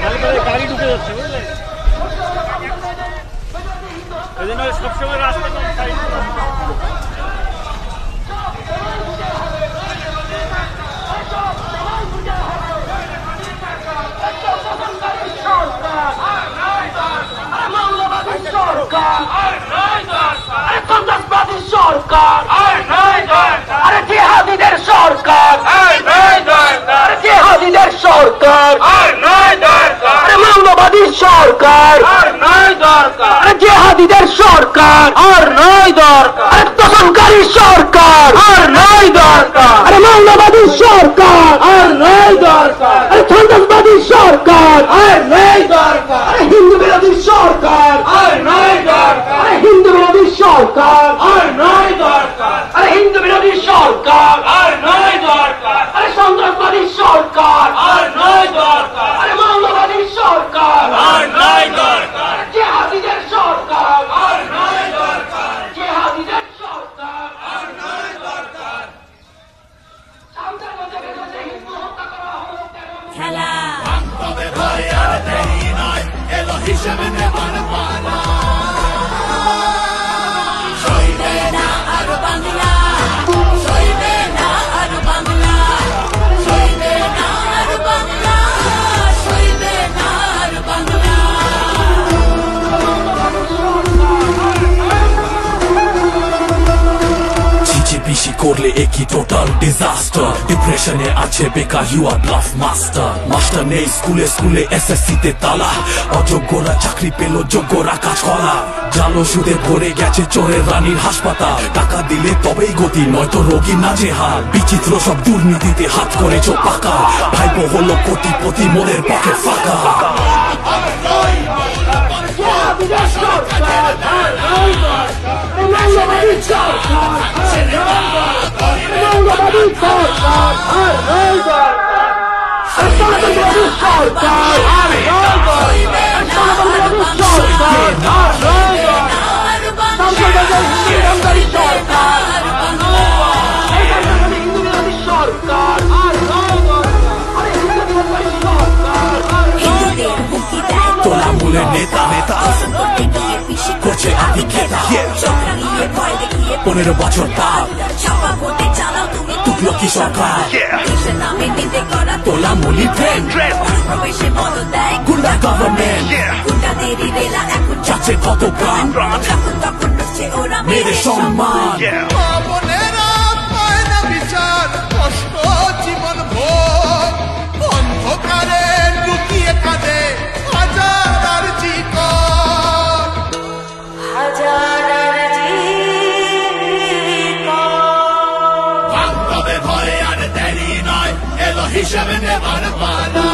গাড়ি ঢুকে যাচ্ছে বুঝলেন, এই জন্য সবসময় রাস্তা সন্ত্রাসবাদী সরকার, আরে জিহাদিদের সরকার, জিহাদিদের সরকার, আরে মৌলবাদী সরকার, আরে জিহাদিদের সরকার, আর নয় দরকার, আরে দখলকারী সরকার, আর নয় দরকার, আরে মৌলবাদী সরকার, আর নয় দরকার, আরে সন্ত্রাসবাদী সরকার, আর নয় দরকার, আরে হিন্দু বিরোধী সরকার, আর নয় দরকার, আরে হিন্দু বিরোধী সরকার, আর নয় দরকার, আরে হিন্দু বিরোধী সরকার, আর নয় দরকার, আরে সন্ত্রাসবাদী সরকার, আর নয় দরকার, আরে মৌলবাদী সরকার, আর নয় দরকার, জিহাদিদের সরকার, আর নয় দরকার, জিহাদিদের সরকার, আর নয় দরকার। সামনের মধ্যে বেরোতে হিন্দু হত্যা করা হলো খেলা তবে ভয় আর দেরি নয়, এলো হিসেবে নেবার পালা। সইবে না আর বাংলা, সইবে না আর বাংলা, সইবে না আর বাংলা, সইবে না আর বাংলা। বেশি করলে একই টোটাল ডিজাস্টার, ডিপ্রেশনে আছে বেকার, you are bluff master. Master নেই স্কুলে স্কুলে, এসএসসি তে তালা, অযোগ্যরা চাকরি পেল, যোগ্যরা কাজ করা। জালো সুদে ভরে গেছে চোরের রানীর হাসপাতাল, টাকা দিলে তবেই গতি, নয়তো রোগী নাজেহাল। বিচিত্র সব দুর্নীতিতে হাত করেছো পাকা, ভাইপো হলো কোটিপতি, মোড়ের পকেট ফাঁকা। তোলামূলের নেতা নেতা করছে আদি খেতা, 15 বছর পার টুকলো কি সরকার, তোলামূলি ট্রেন, গুন্ডা গভর্নমেন্ট, যাচ্ছে কত প্রাণ, মেরে সম্মান। বিচার কষ্ট জীবন ভোগ, অন্ধকারে লুকিয়ে কাঁদে হাজার আর জীবন, হাজার আর জীবন। তবে ভয় আর দেরি নয়, এলো হিসাবে নেবার পালা।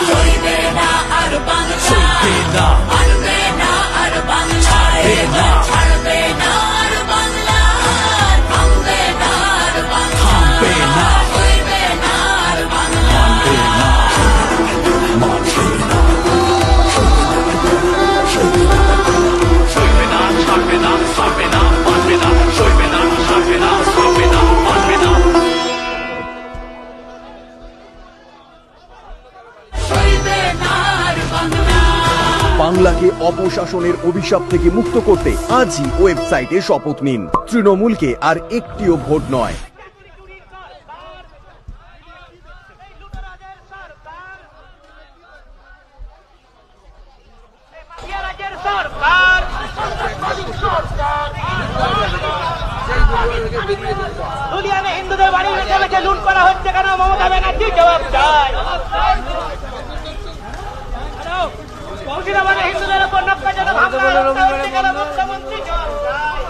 সইবে না আর বাংলা, সইবে না, মানবে না আর বাংলা, ছাড়বে না আর বাংলা, থামবে না আর বাংলা, থামবে না, সইবে না আর বাংলা, মানবে না, মানবে না, সইবে না, ছাড়বে না, ছাড়বে না, মানবে না, সইবে না, ছাড়বে না, ছাড়বে না, মানবে না। সইবে না আর বাংলা। বাংলাকে অপশাসনের অভিশাপ থেকে মুক্ত করতে আজই ওয়েবসাইটে শপথ নিন। তৃণমূলকে আর একটিও ভোট নয়। হিন্দুদের বাড়ি বেঁচে লুট করা হচ্ছে কেন? মমতা ব্যানার্জি জবাব চায়। মুর্শিদাবাদে হিন্দুদের উপর নক্কাজাত হামলা হচ্ছে কেন? মুখ্যমন্ত্রী জবাব চায়।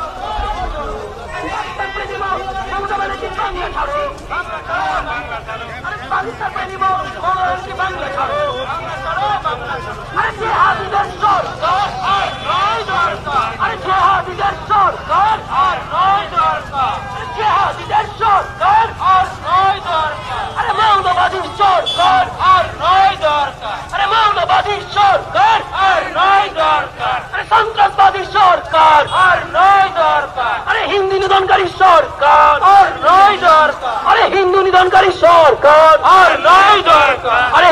মমতা ব্যানার্জি বাংলা ছাড়ো, বাংলা ছাড়ো, বাংলা ছাড়ো। আরে পাকিস্তান প্রেমী মমতা ব্যানার্জি বাংলা ছাড়ো, বাংলা ছাড়ো, বাংলা ছাড়ো। আরে জিহাদিদের সরকার আর নয় দরকার, আরে জিহাদিদের সরকার আর নয় দরকার, আরে জিহাদিদের সরকার আর নয় দরকার, আরে মৌলবাদী সরকার আর নয় দরকার, আরে মৌলবাদী সরকার আর নয় দরকার, আরে সন্ত্রাসবাদী সরকার আর নয় দরকার, আরে হিন্দু নিধনকারী সরকার আর নয় দরকার, আরে হিন্দু নিধনকারী সরকার আর নয় দরকার, আরে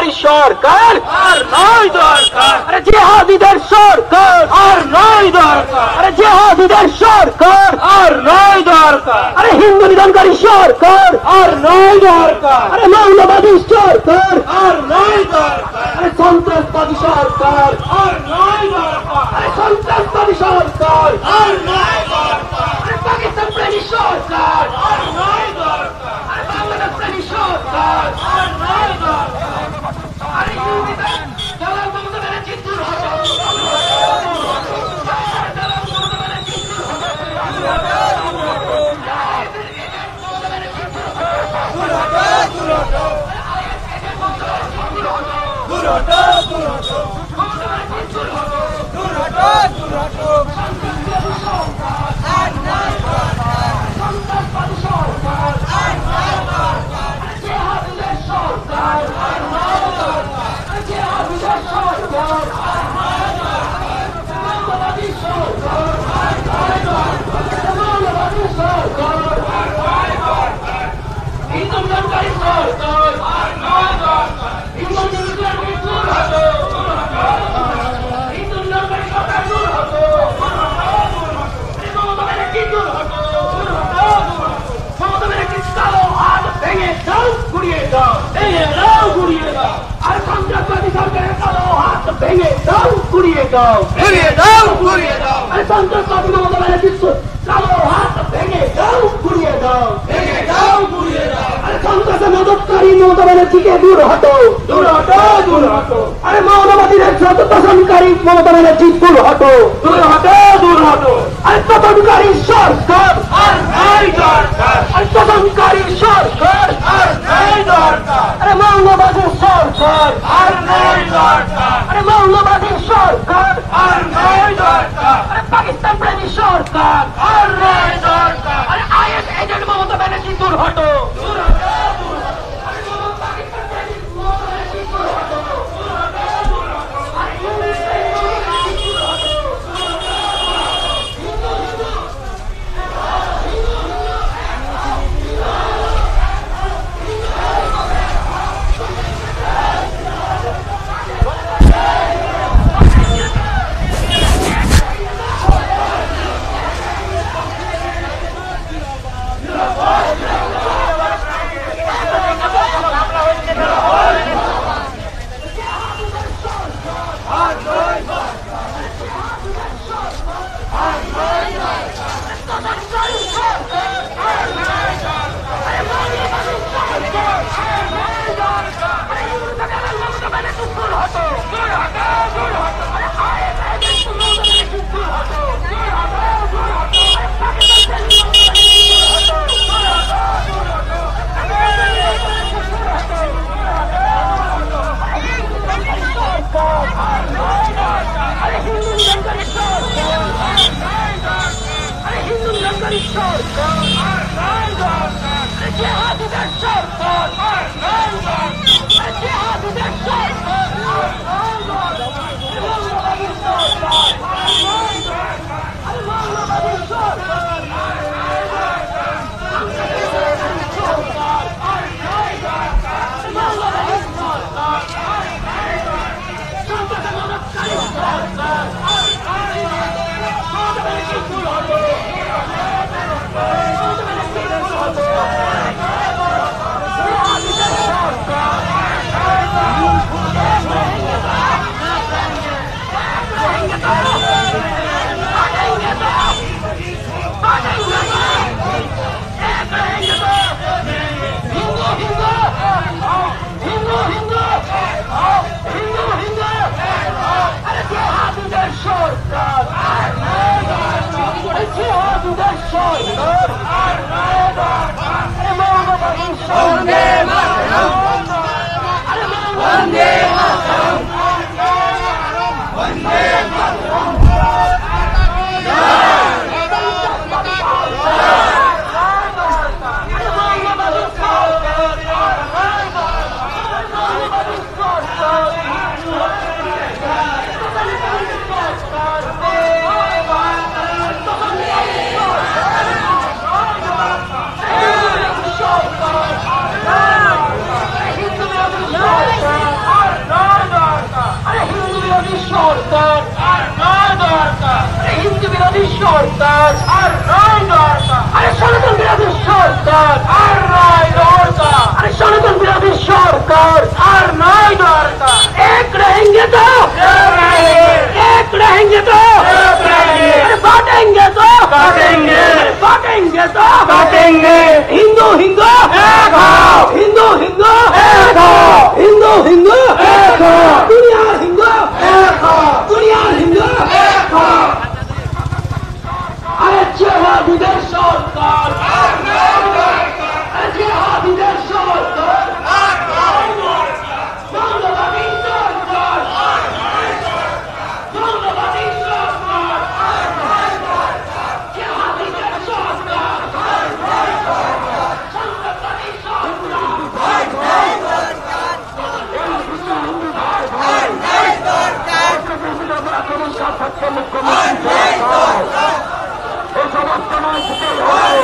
প্রদর্শনকারী সরকার আর নয় দরকার। আরে জিহাদিদের সরকার আর নয় দরকার। আরে জিহাদিদের সরকার আর নয় দরকার। আরে হিন্দু নিধনকারী সরকার আর নয় দরকার। আরে মৌলবাদী সরকার আর নয় দরকার। আরে সন্ত্রাসবাদী সরকার আর নয় দরকার। আরে সন্ত্রাসবাদী সরকার আর নয় দরকার। আরে পাকিস্তান প্রেমী সরকার আর নয় দরকার। আরে বাংলাদেশ প্রেমী সরকার আর নয় দরকার। আরে ইউনিয়ন দালাল মমতা ব্যানার্জি দূর হটো। দূর হটো, দূর হটো, দূর হটো। আরে মৌলবাদীদের তোষণকারী মমতা ব্যানার্জি দূর হটো, দূর হটো, দূর হটো। আরে তোষণকারী সরকার আর নাই দরকার। আরে তোষণকারী সরকার আর নাই দরকার। আরে মৌলবাদী সরকার আর নাই দরকার। আরে মৌলবাদী সরকার আর নাই দরকার। আরে পাকিস্তান প্রেমী সরকার আর নাই দরকার। আরে আইএস এজেন্ট মমতা ব্যানার্জি দূর হটো, দূর হটো, দূর হটো। মৌলবাদী সরকার আর নয় দরকার। আরে সনাতন বিরোধী সরকার আর নয় দরকার। আরে সনাতন বিরোধী সরকার আর নয় দরকার। এক रहेंगे तो एक रहेंगे तो बांटेंगे तो बांटेंगे तो बांटेंगे। हिंदू हिंदू एक हो, हिंदू हिंदू एक हो, हिंदू हिंदू एक हो, दुनिया हिंदू एक हो, दुनिया हिंदू एक हो। अरे जिहादीদের সরকার আর নয় দরকার। अरे जिहादीদের সরকার আর নয় দরকার। মৌলবাদী সরকার আর নয় দরকার। মৌলবাদী সরকার আর নয় দরকার। জিহাদীদের সরকার আর নয় দরকার। সন্ত্রাসবাদী সরকার আর নয় দরকার। আর নয় দরকার। মুখ্যমন্ত্রী এই সমস্ত নয় হয়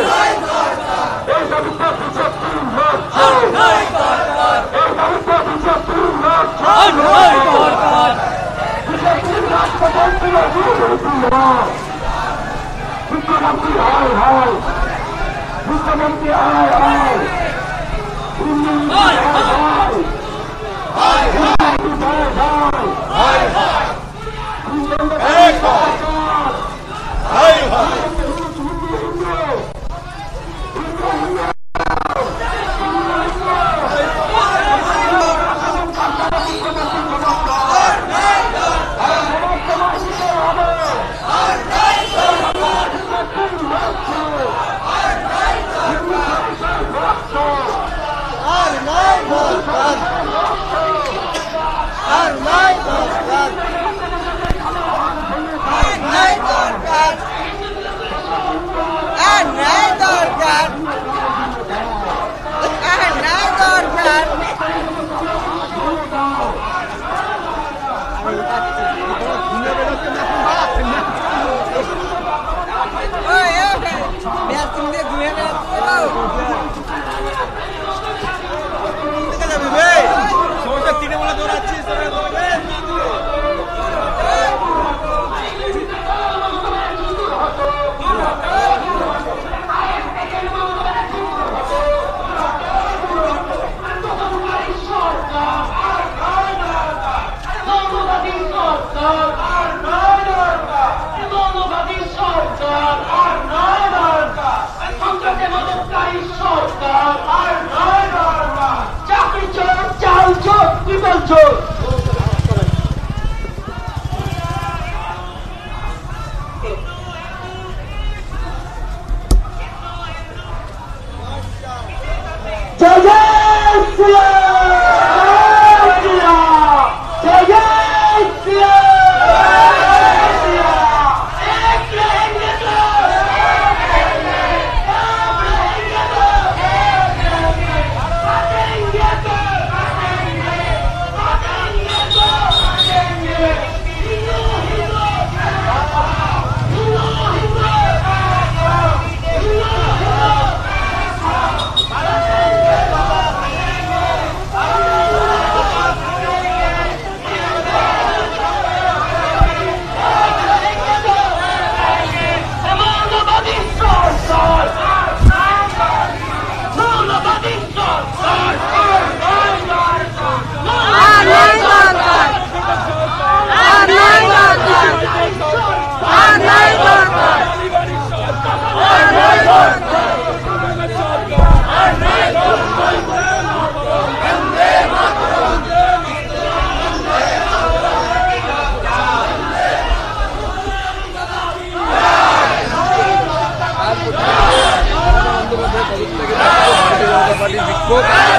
এই দাবিতে বিজেপি লড়ছে। এই দাবিতে বিজেপি লড়ছে। বিজেপির রাষ্ট্রমন্ত্রী মুখ্যমন্ত্রী হয় হয় মুখ্যমন্ত্রী হয় হয়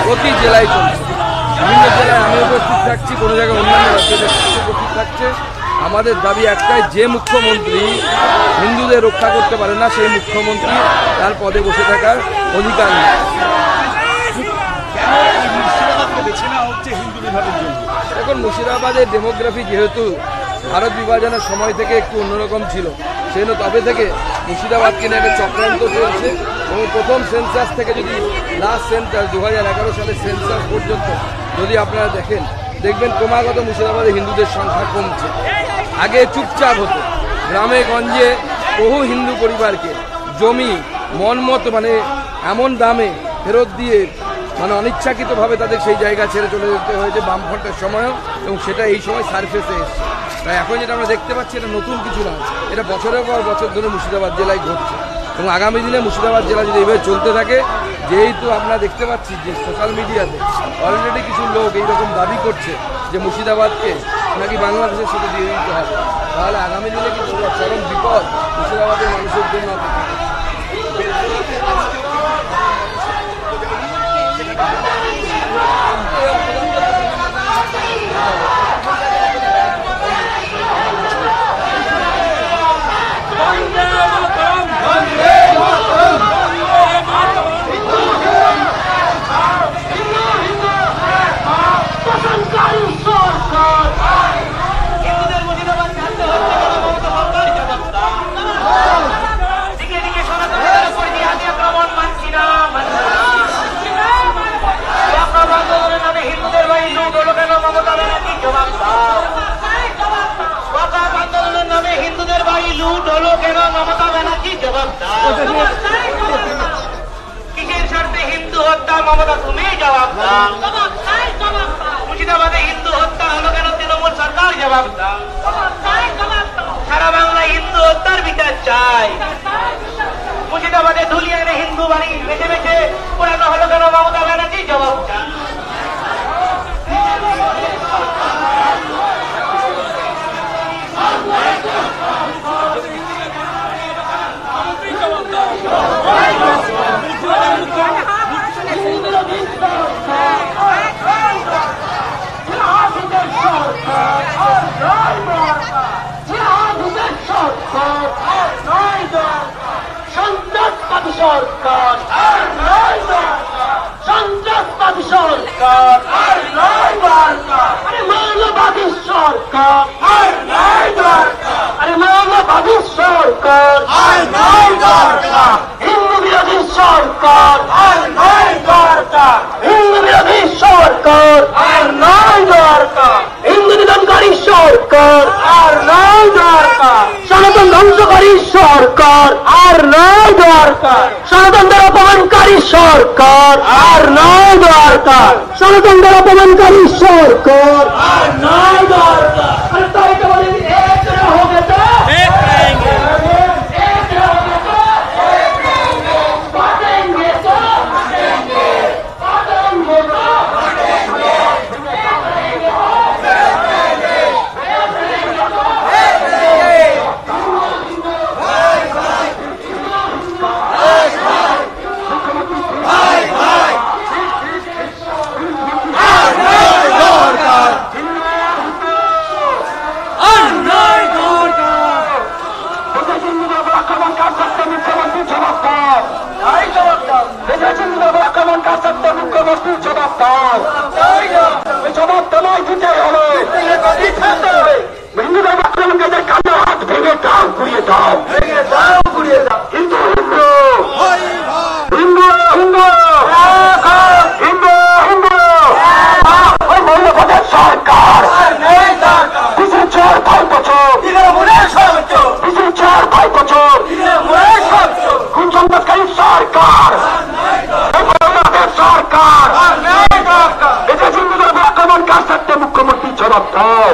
প্রতি জেলায় চলছে, বিভিন্ন জেলায় আমি উপস্থিত থাকছি, কোনো জায়গায় অন্যান্য রাজ্যে উপস্থিত থাকছে। আমাদের দাবি একটাই, যে মুখ্যমন্ত্রী হিন্দুদের রক্ষা করতে পারে না সেই মুখ্যমন্ত্রী তার পদে বসে থাকার অধিকার নেই। এখন মুর্শিদাবাদের ডেমোগ্রাফি যেহেতু ভারত বিভাজনের সময় থেকে একটু অন্যরকম ছিল, সেই জন্য তবে থেকে মুর্শিদাবাদকে নিয়ে একটা চক্রান্ত চলছে। এবং প্রথম সেন্সাস থেকে যদি লাস্ট সেন্সাস 2011 সালের সেন্সাস পর্যন্ত যদি আপনারা দেখবেন ক্রমাগত মুর্শিদাবাদে হিন্দুদের সংখ্যা কমছে। আগে চুপচাপ হতো, গ্রামে গঞ্জে বহু হিন্দু পরিবারকে জমি মনমতো মানে এমন দামে ফেরত দিয়ে মানে অনিচ্ছাকৃতভাবে তাদের সেই জায়গা ছেড়ে চলে যেতে হয়েছে বামফ্রন্টের সময়ও, এবং সেটা এই সময় সারফেসে এসছে। তাই এখন যেটা আমরা দেখতে পাচ্ছি এটা নতুন কিছু না, এটা বছরের পর বছর ধরে মুর্শিদাবাদ জেলায় ঘটছে, এবং আগামী দিনে মুর্শিদাবাদ জেলা যদি এইভাবে চলতে থাকে, যেহেতু আমরা দেখতে পাচ্ছি যে সোশ্যাল মিডিয়াতে অলরেডি কিছু লোক এইরকম দাবি করছে যে মুর্শিদাবাদকে নাকি বাংলাদেশের সাথে দিয়ে দিতে হবে, তাহলে আগামী দিনে কিন্তু চরম বিপদ মুর্শিদাবাদের মানুষের জন্য। হিন্দুদের বাড়ি লুট হলো কেন মমতা ব্যানার্জি জবাব দাও। কিসের স্বার্থে হিন্দু হত্যা মমতা তুমি জবাব দাও। মুর্শিদাবাদে হিন্দু হত্যা হলো কেন তৃণমূল সরকার জবাব দাও। সারা বাংলায় হিন্দু হত্যার বিচার চাই। মুর্শিদাবাদে ধুলিয়ানে হিন্দু বাড়ি বেছে বেছে পুরানো হলো কেন মমতা ব্যানার্জি জবাব চাই। সন্ত্রাসবাদী সরকার সন্ত্রাসবাদী সরকার আরে মৌলবাদী সরকার আরে মৌলবাদী সরকার হিন্দু বিরোধী সরকার হিন্দু বিরোধী সরকার আর নয় দরকার হিন্দু নিধনকারী সরকার আর নয় দরকার সনাতন ধ্বংসকারী সরকার আর নয় দরকার সনাতনদের অপমানকারী সরকার আর নয় দরকার সনাতনদের অপমানকারী সরকার আর নয় দরকার। আরে তাই তো বলে এক রहोगे तो एक रहेंगे एक रहोगे तो एक रहेंगे बांटेंगे तो बांटेंगे बांटेंगे तो बांटेंगे জবাব তোমায় দিতে হবে। হিন্দুদের আক্রমণকারীদের কালো হাত ভেঙে দাও, ঘুরিয়ে দাও, ভেঙে দাও, ঘুরিয়ে দাও। হিন্দু হিন্দু হিন্দু হিন্দু হিন্দু হিন্দু ওই মৌলবাদের সরকার পিছনে 4-5 বছর পিছনে 4-5 বছর খুন সন্ত্রাসকারী সরকার সরকার এটা হিন্দুদের আক্রমণ কার সাথে মুখ্যমন্ত্রী জবাব দাও।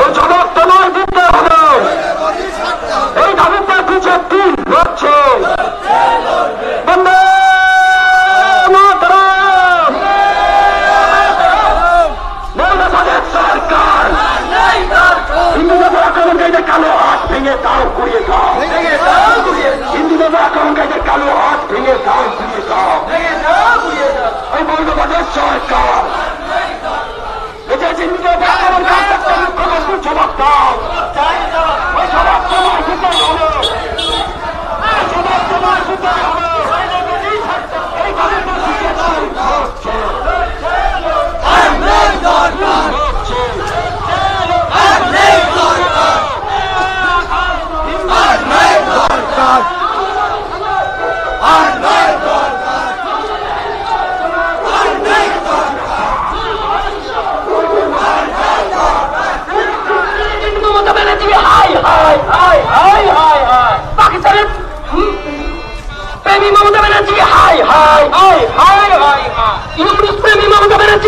এই জবাব তোমায় দিতে হবে। এই দাবিতে বিজেপি লড়ছে। বন্দে মাতরম মৌলবাদের সরকার হিন্দুদের আক্রমণকারীদের কালো হাত ভেঙে দাও, ঘুরিয়ে দাও, হিন্দুদের আক্রমণকারীদের কালো হাত ভেঙে দাও, ঘুরিয়ে দাও। এই মৌলবাদের সরকার এটা হিন্দুদের আক্রমণ কার সাথে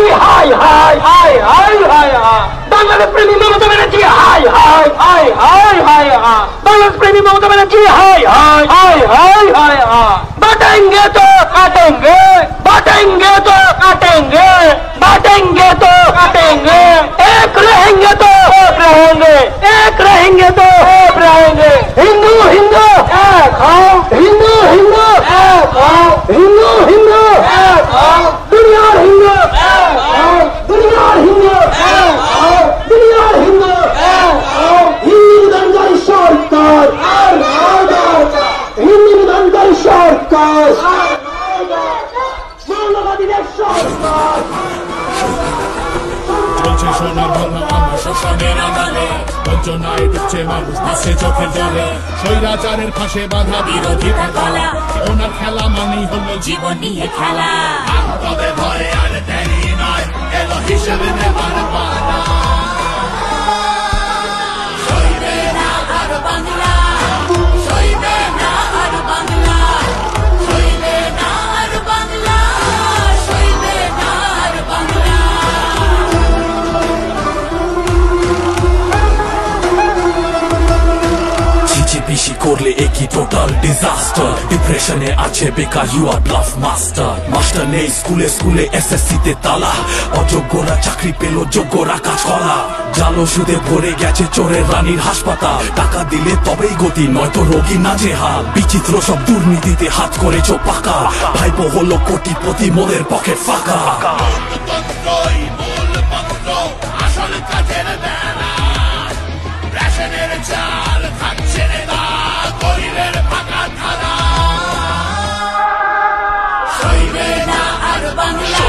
ব্যানার্জি হাই হাই হাই হাই হাই হাই বাংলাদেশ প্রেমী মমতা ব্যানার্জি হাই হাই হাই হাই হাই হাই বাংলাদেশ প্রেমী মমতা ব্যানার্জি হাই হাই হাই হাই হাই হাই बांटेंगे तो काटेंगे बांटेंगे तो काटेंगे बांटेंगे तो काटेंगे एक रहेंगे तो एक रहेंगे एक रहेंगे तो एक रहेंगे हिंदू हिंदू एक हो हिंदू हिंदू एक हो हिंदू हिंदू एक हो दुनिया हिंदू एक हो दुनिया हिंदू एक हो दुनिया हिंदू एक हो हिंदू दंगाई सरकार हिंदू दंगाई सरकार मानवाधिकार सरकार চলছে সোনার বাংলা আমার শ্মশানের আড়ালে বঞ্চনায় ডুবছে মানুষ ভাসে চোখের জলে স্বৈরাচারের ফাঁসে বাঁধা বিরোধীদের গলা ওনার খেলা মানেই হলো জীবন নিয়ে খেলা তবে ভয়ে আর দেরি নয় এলো হিসেবে নেবার পালা সইবে না আর বাংলা সইবে না আর বাংলা সইবে না আর বাংলা সইবে না আর বাংলা বেশি করলে একই টোটাল ডিজাস্টার ডিপ্রেশনে আছে বেকার you are bluff master master নেই স্কুলে স্কুলে এসএসসি তে তালা অযোগ্যরা চাকরি পেল যোগ্যরা কাজ করা জালো সুদে ভরে গেছে চোরের রানীর হাসপাতাল টাকা দিলে তবেই গতি নয়তো রোগী নাজেহাল বিচিত্র সব দুর্নীতিতে হাত করেছো পাকা ভাইপো হলো কোটিপতি মোদের পকেট ফাঁকা আসল কাজের বেলা রেশনের চাল খাচ্ছে না গরিবের ফাঁকা থালা সইবে না আর বাংলা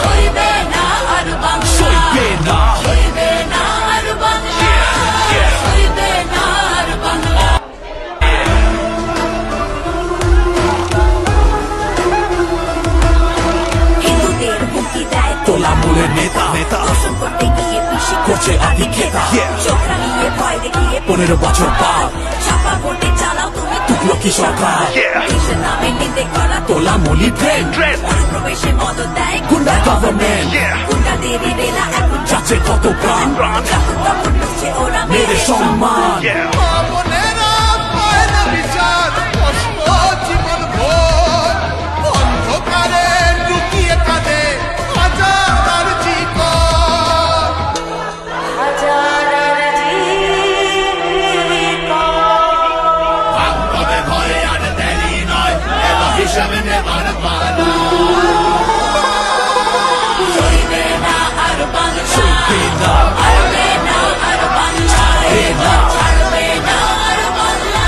সইবে না আর বাংলা সইবে না সইবে না আর বাংলা সইবে না আর বাংলা হিন্দুদের হুমকি দেয় তোলা মূলের নেতা নেতা দর্শন করতে গিয়ে পিসি করছে আদি খেতা চোখ রাঙিয়ে ভয় দেখিয়ে 15 বছর পার ছাপা ভোটে চালাও তুমি টুকলো কি সরকার দেশের নামে নিন্দে করা তোলা মলি ট্রেন অনুপ্রবেশে মদত দেয় গুন্ডা গভর্নমেন্ট গুন্ডাদেরই রেলা এখন যাচ্ছে কত প্রাণ যখন তখন লুটছে ওরা মেরে সম্মান হিসাবে নেবার পালা সইবে না আর বাংলা সইবে না ছাড়বে না আর বাংলা ছাড়বে না আর বাংলা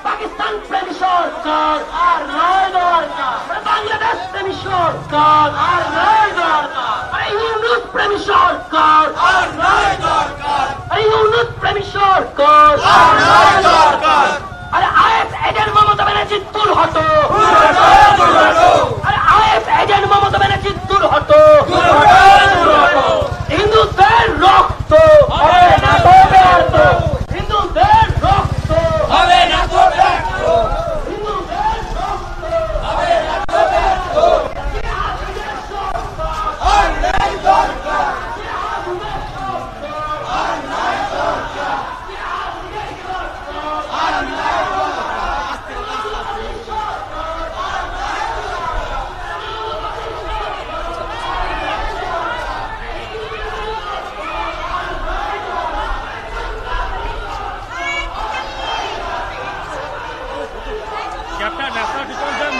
পাকিস্তান প্রেমী সরকার আর নয় দরকার বাংলাদেশ প্রেমী সরকার আর নয় দরকার ইউনুস প্রেমী সরকার আর নয় দরকার ইউনুস প্রেমী সরকার আর নয় দরকার আরে আইএস এজেন্ট মমতা ব্যানার্জি দূর হতো আরে আইএস এজেন্ট মমতা ব্যানার্জি দূর হতো হিন্দুদের রক্ত হবে না ব্যর্থ হিন্দুদের রক্ত হবে না তো ব্যর্থ হিন্দুদের রক্ত হবে না তো ব্যর্থ জিহাদিদের সরকার আর নাই দরকার জিহাদিদের সরকার আর নাই দরকার জিহাদিদের সরকার আর নাই ক্যাপ্টেন রাস্তা ডিফেন্স দেন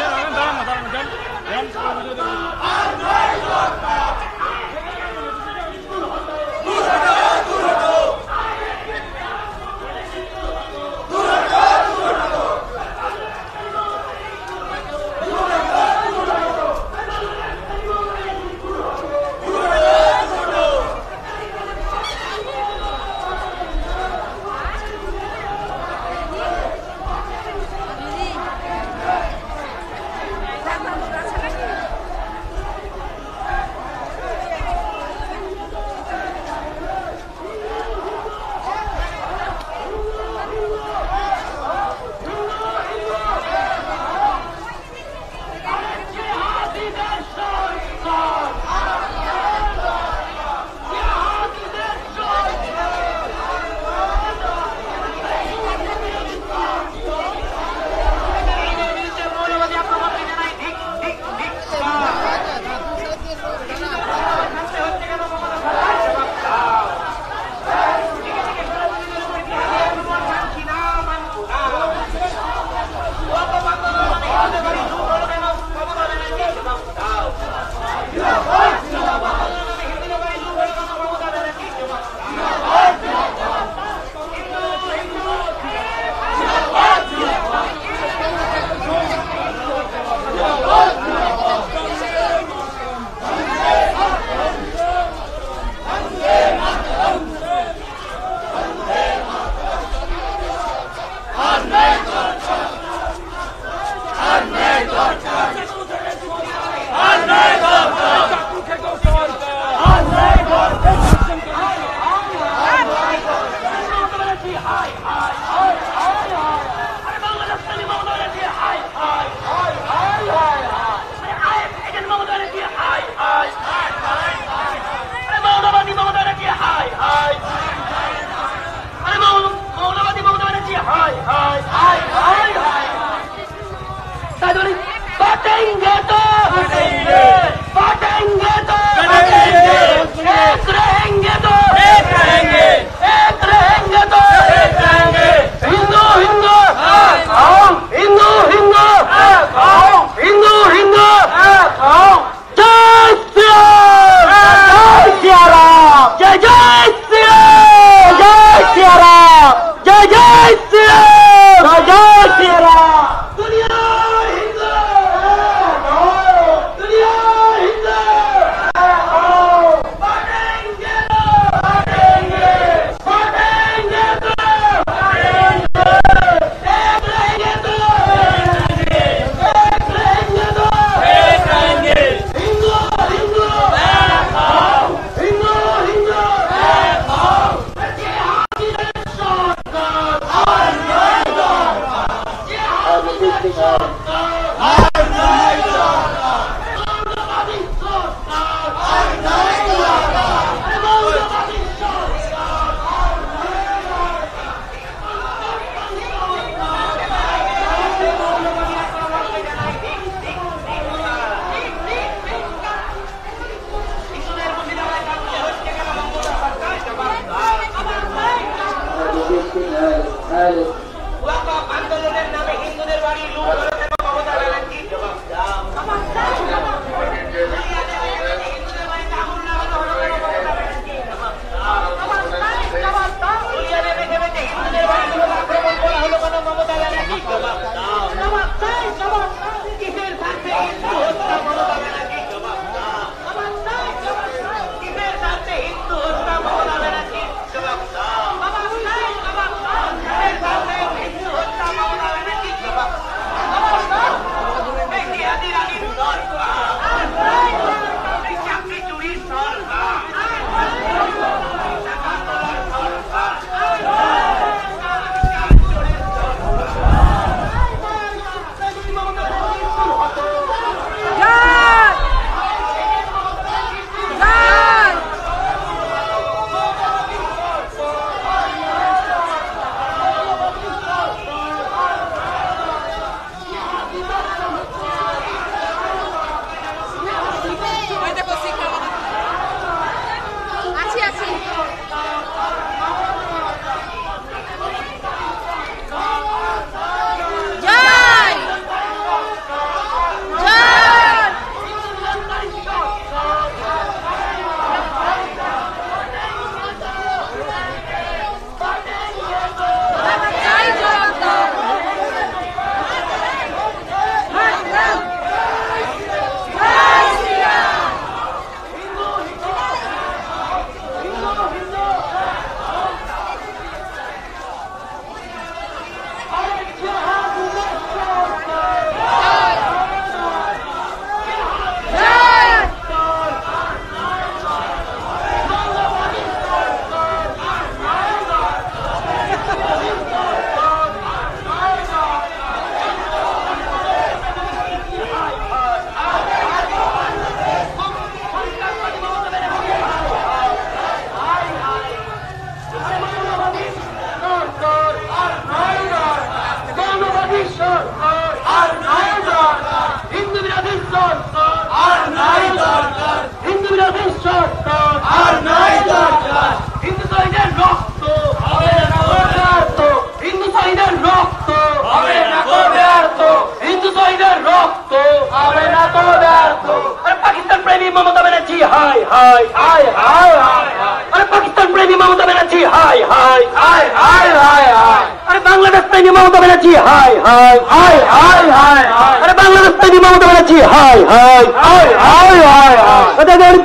সরকার আর নাই দরকার হিন্দু বিরোধী সরকার আর নাই দরকার হিন্দু শহীদের রক্ত হবে না ব্যর্থ হিন্দু শহীদের রক্ত হবে না ব্যর্থ হিন্দু শহীদের রক্ত হবে না ব্যর্থ আরে পাকিস্তান প্রেমী মমতা ব্যানার্জি হাই হাই হাই হাই হাই আরে পাকিস্তান প্রেমী মমতা ব্যানার্জি হাই হাই হাই হাই হাই হাই আরে বাংলাদেশ প্রেমী মমতা ব্যানার্জি হাই হাই হাই হাই হাই আরে বাংলাদেশ প্রেমী মমতা ব্যানার্জি হাই হাই হাই হাই হাই হাই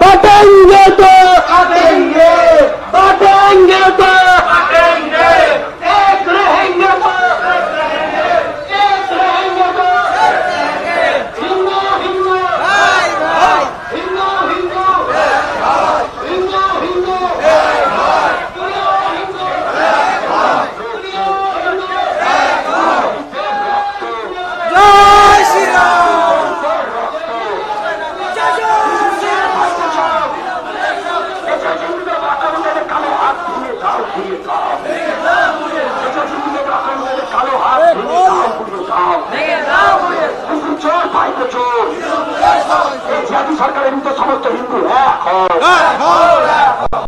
बांटेंगे तो काटेंगे बांटेंगे तो काटेंगे एक रहेंगे तो एक रहेंगे तो हिंदू हिंदू भाई भाई हिंदू हिंदू भाई हिंदू हिंदू भाई दुनिया हिंदू भाई दुनिया हिंदू जय श्री राम সরকারের মতো সমস্ত হিন্দু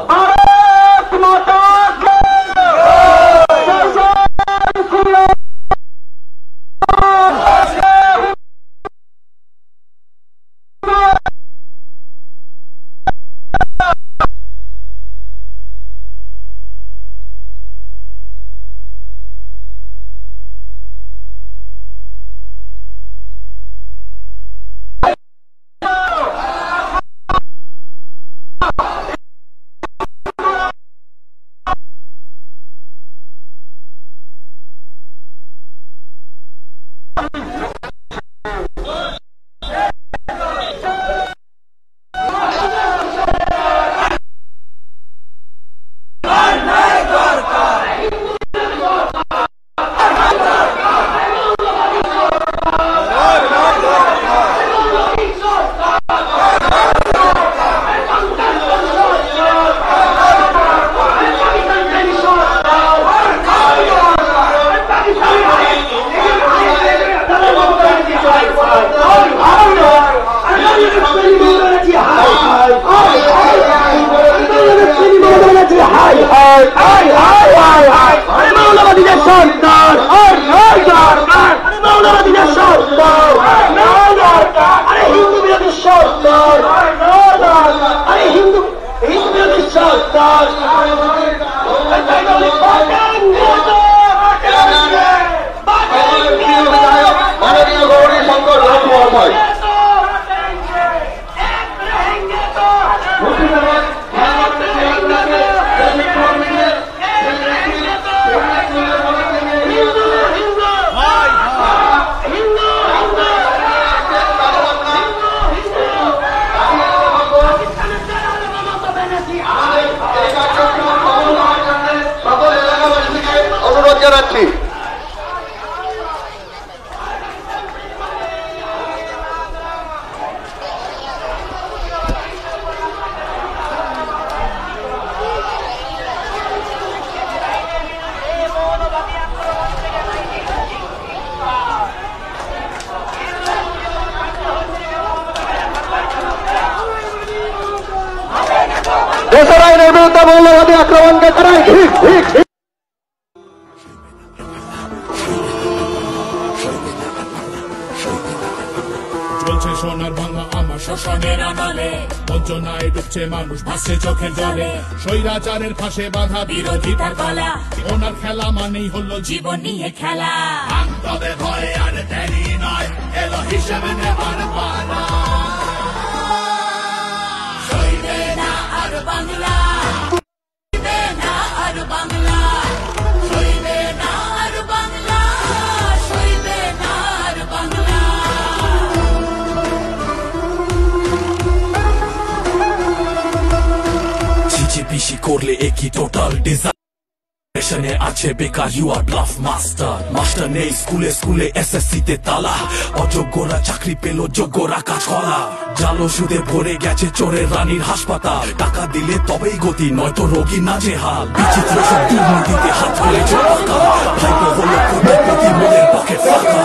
ভারত মাতা ইসরায়েলের বিরুদ্ধে মৌলবাদী আক্রমণকে করাই ঠিক ঠিক চলছে সোনার ভাঙা আমার শোষণের আড়ালে বঞ্চনায় ডুবছে মানুষ ভাসছে চোখের জলে স্বৈরাচারের ফাঁসে বাধা বিরোধিতা কলা ওনার খেলা মানেই হলো জীবন নিয়ে খেলা তবে ভয়ে আর দেরি নয় এলো হিসেবে নেবার পালা সইবে না আর বাংলা সইবে না আর বাংলা সইবে না আর বাংলা সইবে না আর বাংলা চিচিপিসি করলে একই টোটাল ডিজাইন আছে বেকার you are bluff master master নেই স্কুলে স্কুলে এসএসসি তে তালা অযোগ্যরা চাকরি পেল যোগ্যরা কাজ করা জালো সুদে ভরে গেছে চোরের রানীর হাসপাতাল টাকা দিলে তবেই গতি নয়তো রোগী নাজেহাল বিচিত্র সব দুর্নীতিতে হাত ফেলে চোরাকা ভাইপো হলো কোটিপতি মনের পকেট ফাঁকা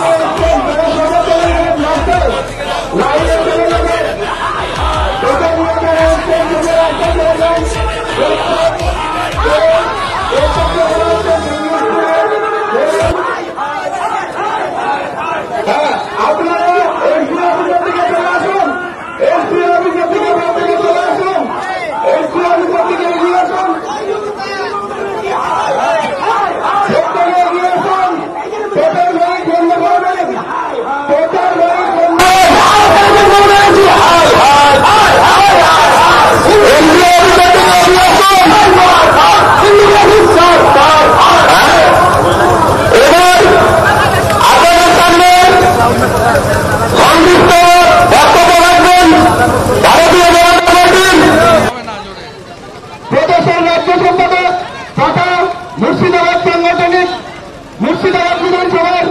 সভার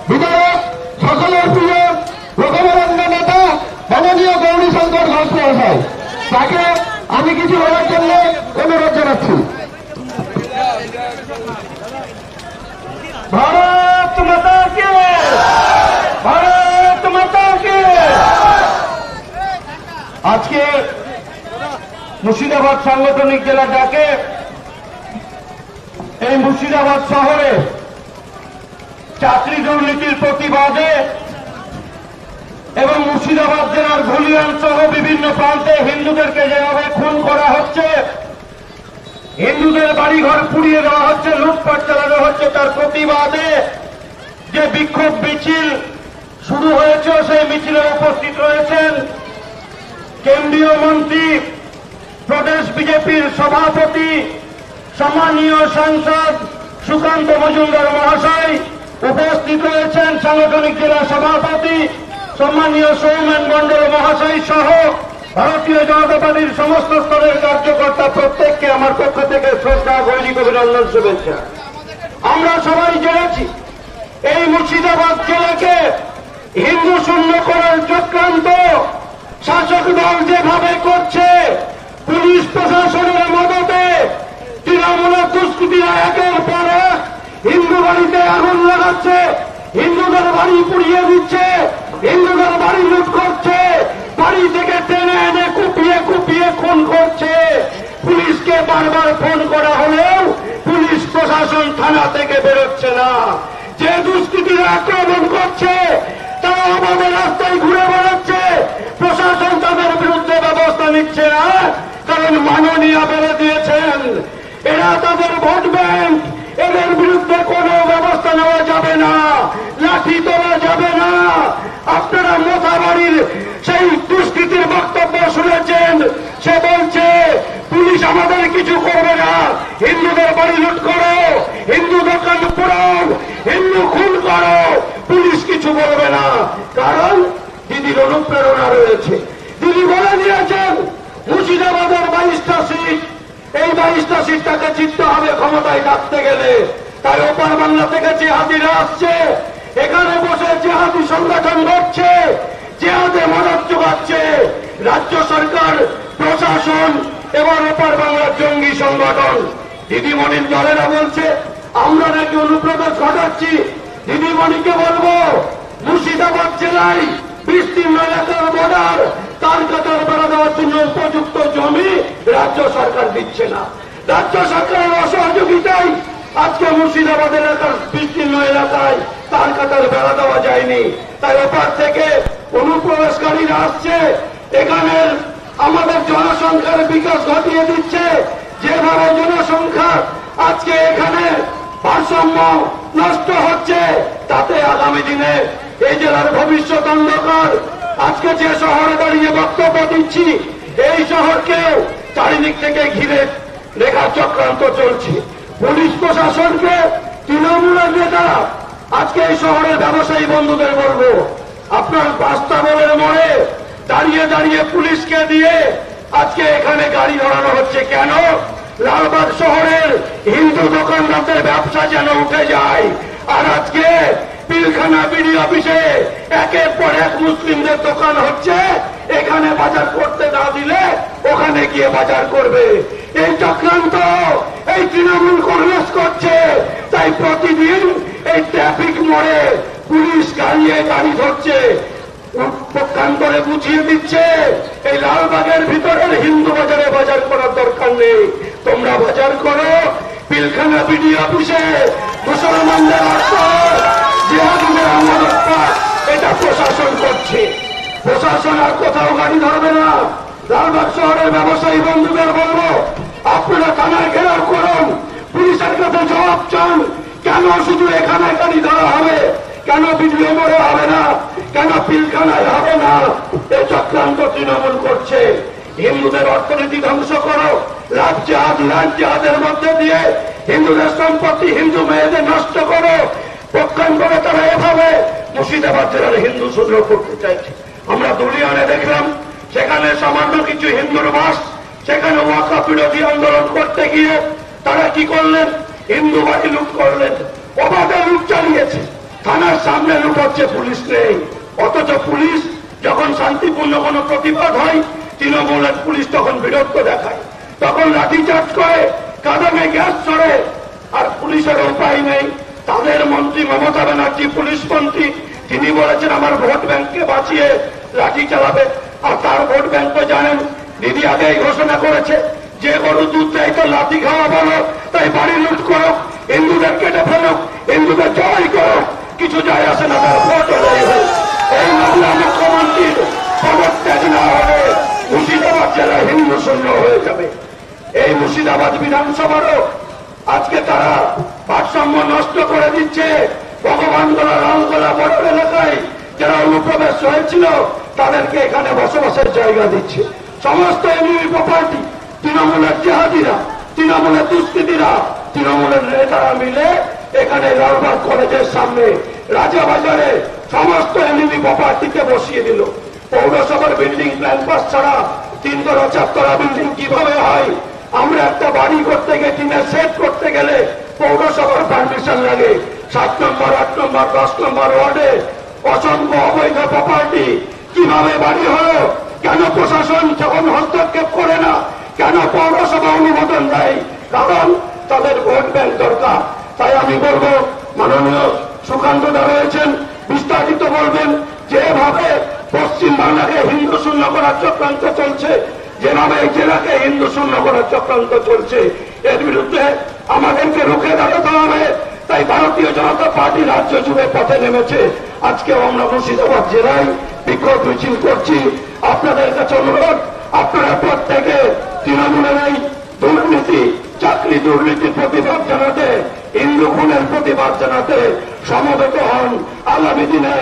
বিধায়ক, সকলের প্রিয় লোকবরেণ্য নেতা মাননীয় গৌরীশঙ্কর ঘোষ মহাশয়, তাকে আমি কিছু বলার জন্য অনুরোধ জানাচ্ছি। ভারত মাতা কে, ভারত মাতা কে। আজকে মুর্শিদাবাদ সাংগঠনিক জেলা ডাকে এই মুর্শিদাবাদ শহরে চাকরি দুর্নীতির প্রতিবাদে এবং মুর্শিদাবাদ জেলার ধুলিয়ান সহ বিভিন্ন প্রান্তে হিন্দুদেরকে যেভাবে খুন করা হচ্ছে, হিন্দুদের বাড়িঘর পুড়িয়ে দেওয়া হচ্ছে, লুটপাট চালানো হচ্ছে, তার প্রতিবাদে যে বিক্ষোভ মিছিল শুরু হয়েছে, সেই মিছিলে উপস্থিত রয়েছেন কেন্দ্রীয় মন্ত্রী, প্রদেশ বিজেপির সভাপতি, সম্মানীয় সাংসদ সুকান্ত মজুমদার মহাশয়, উপস্থিত রয়েছেন সাংগঠনিক জেলা সভাপতি সম্মানীয় সৌমেন মন্ডল মহাশয় সহ ভারতীয় জনতা পার্টির সমস্ত স্তরের কার্যকর্তা, প্রত্যেককে আমার পক্ষ থেকে শ্রদ্ধা, গৈরিক অভিনন্দন, শুভেচ্ছা। আমরা সবাই জেনেছি এই মুর্শিদাবাদ জেলাকে হিন্দু শূন্য করার চক্রান্ত শাসক দল যেভাবে করছে, পুলিশ প্রশাসনের মদতে তৃণমূলের দুষ্কৃতীরা একের পর এক হিন্দু বাড়িতে আগুন লাগাচ্ছে, হিন্দুদের বাড়ি পুড়িয়ে দিচ্ছে, হিন্দুদের বাড়ি লুট করছে, বাড়ি থেকে টেনে এনে কুপিয়ে কুপিয়ে খুন করছে। পুলিশকে বারবার ফোন করা হলেও পুলিশ প্রশাসন থানা থেকে বেরোচ্ছে না। যে দুষ্কৃতীরা আক্রমণ করছে তারা আমাদের রাস্তায় ঘুরে বেড়াচ্ছে, প্রশাসন তাদের বিরুদ্ধে ব্যবস্থা নিচ্ছে না, কারণ মাননীয় বলে দিয়েছেন এরা তাদের ভোট ব্যাংক, এদের বিরুদ্ধে কোনো ব্যবস্থা নেওয়া যাবে না, লাঠি তোলা যাবে না। আপনারা মোথাবাড়ির সেই দুষ্কৃতির বক্তব্য শুনেছেন, সে বলছে পুলিশ আমাদের কিছু করবে না, হিন্দুদের বাড়ি লুট করো, হিন্দু দোকান পোড়াও, হিন্দু খুন করো, পুলিশ কিছু বলবে না, কারণ দিদির অনুপ্রেরণা রয়েছে। দিদি বলে দিয়েছেন মুর্শিদাবাদের 22টা সিট, এই 22টা সিট তাকে জিততে হবে ক্ষমতায় থাকতে গেলে। তাই ওপার বাংলা থেকে জেহাদিরা আসছে, এখানে বসে জেহাদি সংগঠন করছে, জেহাদে মদত যোগাচ্ছে রাজ্য সরকার, প্রশাসন এবং ওপার বাংলার জঙ্গি সংগঠন। দিদিমণির দলেরা বলছে আমরা নাকি অনুপ্রবেশ ঘটাচ্ছি। দিদিমণিকে বলবো মুর্শিদাবাদ জেলায় বিস্তীর্ণ এলাকার বর্ডার তার কাতার বেড়া দেওয়ার জন্য উপযুক্ত জমি রাজ্য সরকার দিচ্ছে না। রাজ্য সরকারের অসহযোগিতায় আজকে মুর্শিদাবাদ এলাকার বিস্তীর্ণ এলাকায় তার কাতার বেড়া দেওয়া যায়নি। তাই ওপার থেকে অনুপ্রবেশকারীরা আসছে, এখানের আমাদের জনসংখ্যার বিকাশ ঘটিয়ে দিচ্ছে। যেভাবে জনসংখ্যা আজকে এখানে ভারসাম্য নষ্ট হচ্ছে, তাতে আগামী দিনে এই জেলার ভবিষ্যৎ অন্ধকার। আজকে যে শহরে দাঁড়িয়ে বক্তব্য দিচ্ছি, এই শহরকেও চারিদিক থেকে ঘিরে রেখার চক্রান্ত চলছে। পুলিশ প্রশাসনকে তৃণমূলের নেতারা আজকে এই শহরের ব্যবসায়ী বন্ধুদের বলবো, আপনার বাস্তাবলের মোড়ে দাঁড়িয়ে দাঁড়িয়ে পুলিশকে দিয়ে আজকে এখানে গাড়ি ধরানো হচ্ছে কেন? লালবাগ শহরের হিন্দু দোকানদারদের ব্যবসা যেন উঠে যায়। আর আজকে পিলখানা বিডি অফিসে একের পর এক মুসলিমদের দোকান হচ্ছে, এখানে বাজার করতে না দিলে ওখানে গিয়ে বাজার করবে। এই চক্রান্ত এই তৃণমূল কংগ্রেস করছে। তাই প্রতিদিন এই ট্রাফিক মোড়ে পুলিশ গাড়ি ধরছে, পক্ষান্তরে বুঝিয়ে দিচ্ছে এই লালবাগের ভিতরের হিন্দু বাজারে বাজার করার দরকার নেই, তোমরা বাজার করো পিলখানা বিডি অফিসে। মুসলমানদের অর্থ জিহাদিদের আমলতা, এটা প্রশাসন করছে। প্রশাসন আর কোথাও গাড়ি ধরবে না। লালবাগ শহরের ব্যবসায়ী বন্ধুদের বলবো, আপনারা থানায় ঘেরাও করুন, পুলিশের কাছে জবাব চান। কেন শুধু এখানে গাড়ি ধরা হবে? কেন বিডিও মোড়ে হবে না? কেন পিলখানায় হবে না? এই চক্রান্ত তৃণমূল করছে। হিন্দুদের অর্থনীতি ধ্বংস করো, লাভ জাহাজ লাল জাহাজের মধ্যে দিয়ে হিন্দুদের সম্পত্তি, হিন্দু মেয়েদের নষ্ট করো। পক্ষান্তরে তারা এভাবে মুর্শিদাবাদ জেলার হিন্দু শূন্য করতে চাইছে। আমরা দুলিয়ানে দেখলাম, সেখানে সামান্য কিছু হিন্দুর বাস, সেখানে ওয়াকফ বিরোধী আন্দোলন করতে গিয়ে তারা কি করলেন? হিন্দু বাড়ি লুট করলেন, অবাধে লুট চালিয়েছে। থানার সামনে লুকোচ্ছে, পুলিশ নেই। অথচ পুলিশ যখন শান্তিপূর্ণ কোনো প্রতিবাদ হয়, তৃণমূলের পুলিশ তখন বিরক্ত দেখায়, তখন লাঠিচার্জ করে, কাঁদানে গ্যাস ছড়ে। আর পুলিশের উপায় নেই। তাদের মন্ত্রী মমতা ব্যানার্জি, পুলিশ মন্ত্রী, তিনি বলেছেন আমার ভোট ব্যাংককে বাঁচিয়ে লাঠি চালাবে। আর তার ভোট ব্যাংক তো জানেন, দিদি আগেই ঘোষণা করেছে যে গরু দুধ দেয় তো লাঠি খাওয়া বলো, তাই বাড়ি লুট করো, হিন্দুদের কেটে ফেলুক, হিন্দুদের জবাই করো, কিছু যায় আসে না, তার ভোট হলেই হোক। এই বাংলা মুখ্যমন্ত্রীর পদত্যাগ না হলে মুর্শিদাবাদ জেলা হিন্দু শূন্য হয়ে যাবে। এই মুর্শিদাবাদ বিধানসভারও আজকে তারা ভারসাম্য নষ্ট করে দিচ্ছে। ভগবানগোলা, রামগোলা বর্ডার এলাকায় যারা অনুপ্রবেশ হয়েছিল তাদেরকে এখানে বসবাসের জায়গা দিচ্ছে। সমস্ত এমনি প্রপার্টি তৃণমূলের জেহাদিরা, তৃণমূলের দুষ্কৃতীরা, তৃণমূলের নেতারা মিলে এখানে লালবাগ কলেজের সামনে রাজাবাজারে সমস্ত এমনি প্রপার্টিকে বসিয়ে দিল। পৌরসভার বিল্ডিং প্ল্যান পাস ছাড়া 3 তলা 4 তলা বিল্ডিং কিভাবে হয়? আমরা একটা বাড়ি করতে গিয়ে টিনের সেট করতে গেলে পৌরসভার পারমিশন লাগে। 7 নম্বর, 8 নম্বর, 10 নম্বর ওয়ার্ডে অসংখ্য অবৈধ প্রপার্টি। কিভাবে বাড়ি হলো? কেন প্রশাসন যখন হস্তক্ষেপ করে না? কেন পৌরসভা অনুমোদন দেয়? কারণ তাদের ভোট ব্যাংক দরকার। তাই আমি বলবো, মাননীয় সুকান্ত দা রয়েছেন, বিস্তারিত বলবেন। যেভাবে পশ্চিম বাংলাকে হিন্দু শূন্য করার চক্রান্ত চলছে, যেভাবে এই জেলাকে হিন্দু শূন্য করার চক্রান্ত চলছে, এর বিরুদ্ধে আমাদেরকে রুখে দাঁড়াতে হবে। তাই ভারতীয় জনতা পার্টি রাজ্য জুড়ে পথে নেমেছে। আজকেও আমরা মুর্শিদাবাদ জেলায় বিক্ষোভ মিছিল করছি। আপনাদের কাছে অনুরোধ, আপনারা প্রত্যেকে তৃণমূলের এই দুর্নীতি, চাকরি দুর্নীতির প্রতিবাদ জানাতে, হিন্দু খুনের প্রতিবাদ জানাতে সমবেত হন। আগামী দিনে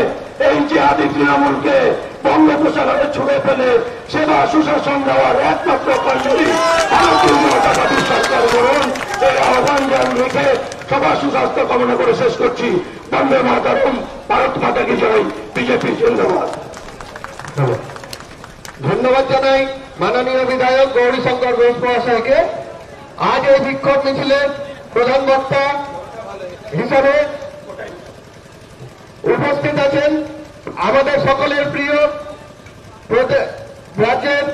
এই জিহাদি তৃণমূলকে বঙ্গোপসাগরে ছুড়ে ফেলে সেবা সুশাসন দেওয়ার একমাত্র কর্মী ভারতীয় জনতা পার্টির সরকার বলুন। এই আহ্বান রেখে সবার সুস্বাস্থ্য কামনা করে শেষ করছি। বন্দে মাতরম, ভারত মাতা কি জয়, বিজেপি জিন্দাবাদ। ধন্যবাদ জানাই মাননীয় বিধায়ক গৌরীশঙ্কর ঘোষ মহাশয়কে। আজ এই বিক্ষোভ মিছিলের প্রধান বক্তা হিসাবে উপস্থিত আছেন আমাদের সকলের প্রিয় রাজ্যের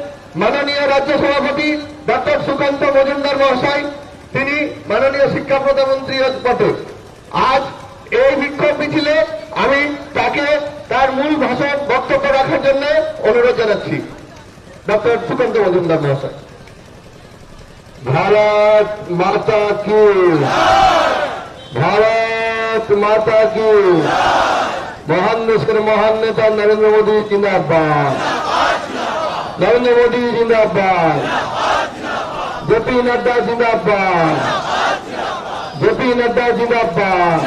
মাননীয় রাজ্য সভাপতি ডক্টর সুকান্ত মজুমদার মহাশয়। তিনি মাননীয় শিক্ষা প্রতিমন্ত্রী বটে। আজ এই বিক্ষোভ মিছিলে আমি তাকে তার মূল ভাষণ বক্তব্য রাখার জন্য অনুরোধ জানাচ্ছি। ডক্টর সুকান্ত মজুমদার মহাশয়। ভারত মাতা কি, ভারত মাতা কি। মহান দেশের মহান নেতা নরেন্দ্র মোদী জিন্দাবাদ, নরেন্দ্র মোদী জিন্দাবাদ, জেপি নাড্ডা জিন্দাবাদ, জেপি নাড্ডা জিন্দাবাদ,